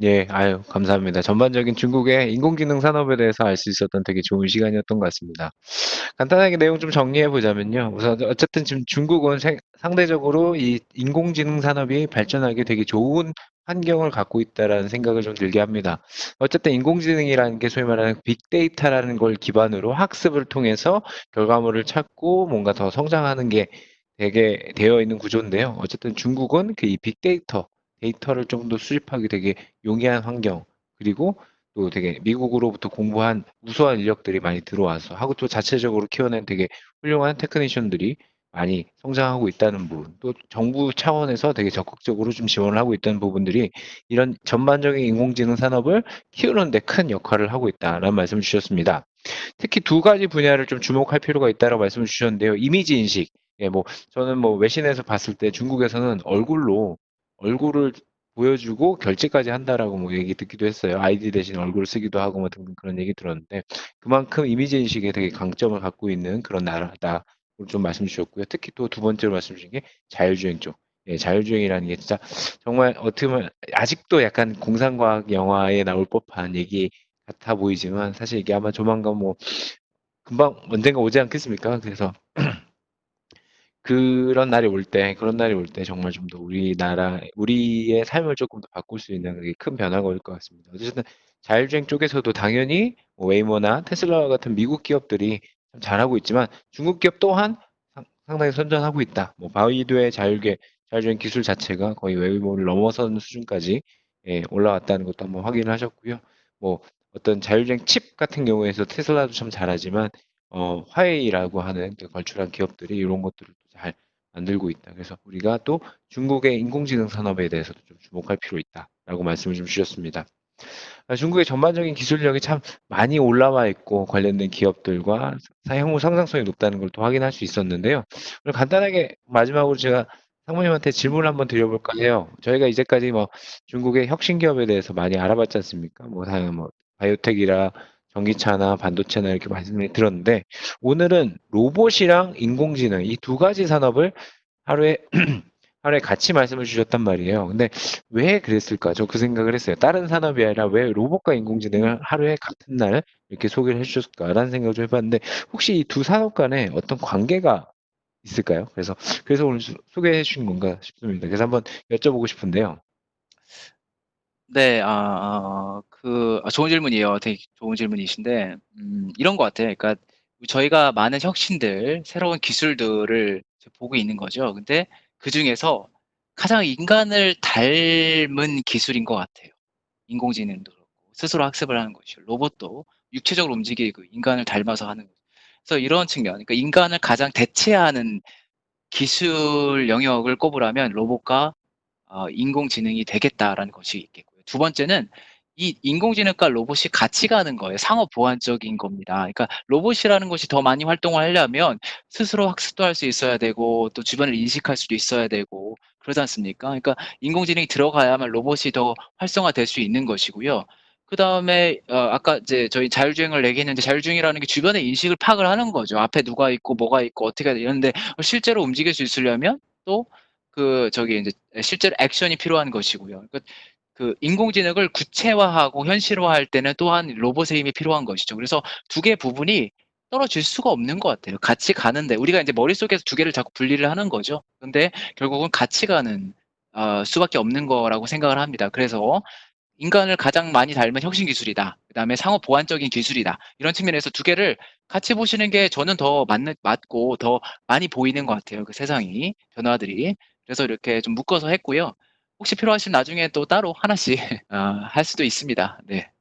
예, 아유, 감사합니다. 전반적인 중국의 인공지능 산업에 대해서 알 수 있었던 되게 좋은 시간이었던 것 같습니다. 간단하게 내용 좀 정리해 보자면요. 우선 어쨌든 지금 중국은 상대적으로 이 인공지능 산업이 발전하기 되게 좋은 환경을 갖고 있다라는 생각을 좀 들게 합니다. 어쨌든 인공지능이라는 게 소위 말하는 빅데이터라는 걸 기반으로 학습을 통해서 결과물을 찾고 뭔가 더 성장하는 게 되게 되어 있는 구조인데요. 어쨌든 중국은 그 이 데이터를 좀 더 수집하기 되게 용이한 환경, 그리고 또 되게 미국으로부터 공부한 우수한 인력들이 많이 들어와서 하고 또 자체적으로 키워낸 되게 훌륭한 테크니션들이 많이 성장하고 있다는 부분, 또 정부 차원에서 되게 적극적으로 좀 지원을 하고 있다는 부분들이 이런 전반적인 인공지능 산업을 키우는 데 큰 역할을 하고 있다라는 말씀을 주셨습니다. 특히 두 가지 분야를 좀 주목할 필요가 있다고 말씀을 주셨는데요. 이미지 인식. 예, 뭐 저는 뭐 외신에서 봤을 때 중국에서는 얼굴을 보여주고 결제까지 한다라고 뭐 얘기 듣기도 했어요. 아이디 대신 얼굴을 쓰기도 하고 뭐 등등 그런 얘기 들었는데 그만큼 이미지 인식에 되게 강점을 갖고 있는 그런 나라다. 좀 말씀 주셨고요. 특히 또 두 번째로 말씀 주신 게 자율주행 쪽. 예, 자율주행이라는 게 진짜 정말 어떻게 보면 아직도 약간 공상과학 영화에 나올 법한 얘기 같아 보이지만 사실 이게 아마 조만간 뭐 금방 언젠가 오지 않겠습니까? 그래서 그런 날이 올 때 정말 좀 더 우리의 삶을 조금 더 바꿀 수 있는 그게 큰 변화가 올 것 같습니다. 어쨌든 자율주행 쪽에서도 당연히 뭐 웨이모나 테슬라와 같은 미국 기업들이 참 잘하고 있지만 중국 기업 또한 상당히 선전하고 있다. 뭐 바이두의 자율주행 기술 자체가 거의 웨이모를 넘어선 수준까지 올라왔다는 것도 한번 확인을 하셨고요. 뭐 어떤 자율주행 칩 같은 경우에서 테슬라도 참 잘하지만 화웨이라고 하는 그 걸출한 기업들이 이런 것들을 잘 만들고 있다. 그래서 우리가 또 중국의 인공지능 산업에 대해서도 좀 주목할 필요 있다라고 말씀을 좀 주셨습니다. 중국의 전반적인 기술력이 참 많이 올라와 있고 관련된 기업들과 향후 성장성이 높다는 걸 또 확인할 수 있었는데요. 오늘 간단하게 마지막으로 제가 상무님한테 질문을 한번 드려볼까 해요. 저희가 이제까지 뭐 중국의 혁신 기업에 대해서 많이 알아봤지 않습니까? 뭐 다양한 뭐 바이오텍이라 전기차나 반도체나 이렇게 말씀을 들었는데 오늘은 로봇이랑 인공지능 이 두 가지 산업을 하루에 하루에 같이 말씀을 주셨단 말이에요. 근데 왜 그랬을까? 저 그 생각을 했어요. 다른 산업이 아니라 왜 로봇과 인공지능을 하루에 같은 날 이렇게 소개를 해주셨을까라는 생각을 좀 해봤는데 혹시 이 두 산업 간에 어떤 관계가 있을까요? 그래서 오늘 소개해 주신 건가 싶습니다. 그래서 한번 여쭤보고 싶은데요. 네, 좋은 질문이에요. 되게 좋은 질문이신데, 이런 것 같아요. 그러니까 저희가 많은 혁신들, 새로운 기술들을 보고 있는 거죠. 근데 그 중에서 가장 인간을 닮은 기술인 것 같아요. 인공지능도 그렇고, 스스로 학습을 하는 것이고, 로봇도 육체적으로 움직이고 인간을 닮아서 하는 거죠. 그래서 이런 측면, 그러니까 인간을 가장 대체하는 기술 영역을 꼽으라면 로봇과 인공지능이 되겠다라는 것이 있겠고요. 두 번째는 이 인공지능과 로봇이 같이 가는 거예요. 상호 보완적인 겁니다. 그러니까 로봇이라는 것이 더 많이 활동을 하려면 스스로 학습도 할 수 있어야 되고 또 주변을 인식할 수도 있어야 되고 그러지 않습니까? 그러니까 인공지능이 들어가야만 로봇이 더 활성화될 수 있는 것이고요. 그다음에 아까 이제 저희 자율주행을 얘기했는데 자율주행이라는 게 주변의 인식을 파악을 하는 거죠. 앞에 누가 있고 뭐가 있고 어떻게 해야 돼 이런데 실제로 움직일 수 있으려면 또 저기 이제 실제로 액션이 필요한 것이고요. 그 인공지능을 구체화하고 현실화할 때는 또한 로봇의 힘이 필요한 것이죠. 그래서 두 개의 부분이 떨어질 수가 없는 것 같아요. 같이 가는데 우리가 이제 머릿속에서 두 개를 자꾸 분리를 하는 거죠. 근데 결국은 같이 가는 수밖에 없는 거라고 생각을 합니다. 그래서 인간을 가장 많이 닮은 혁신 기술이다. 그다음에 상호 보완적인 기술이다. 이런 측면에서 두 개를 같이 보시는 게 저는 더 맞고 더 많이 보이는 것 같아요. 그 세상이 변화들이. 그래서 이렇게 좀 묶어서 했고요. 혹시 필요하시면 나중에 또 따로 하나씩 할 수도 있습니다. 네.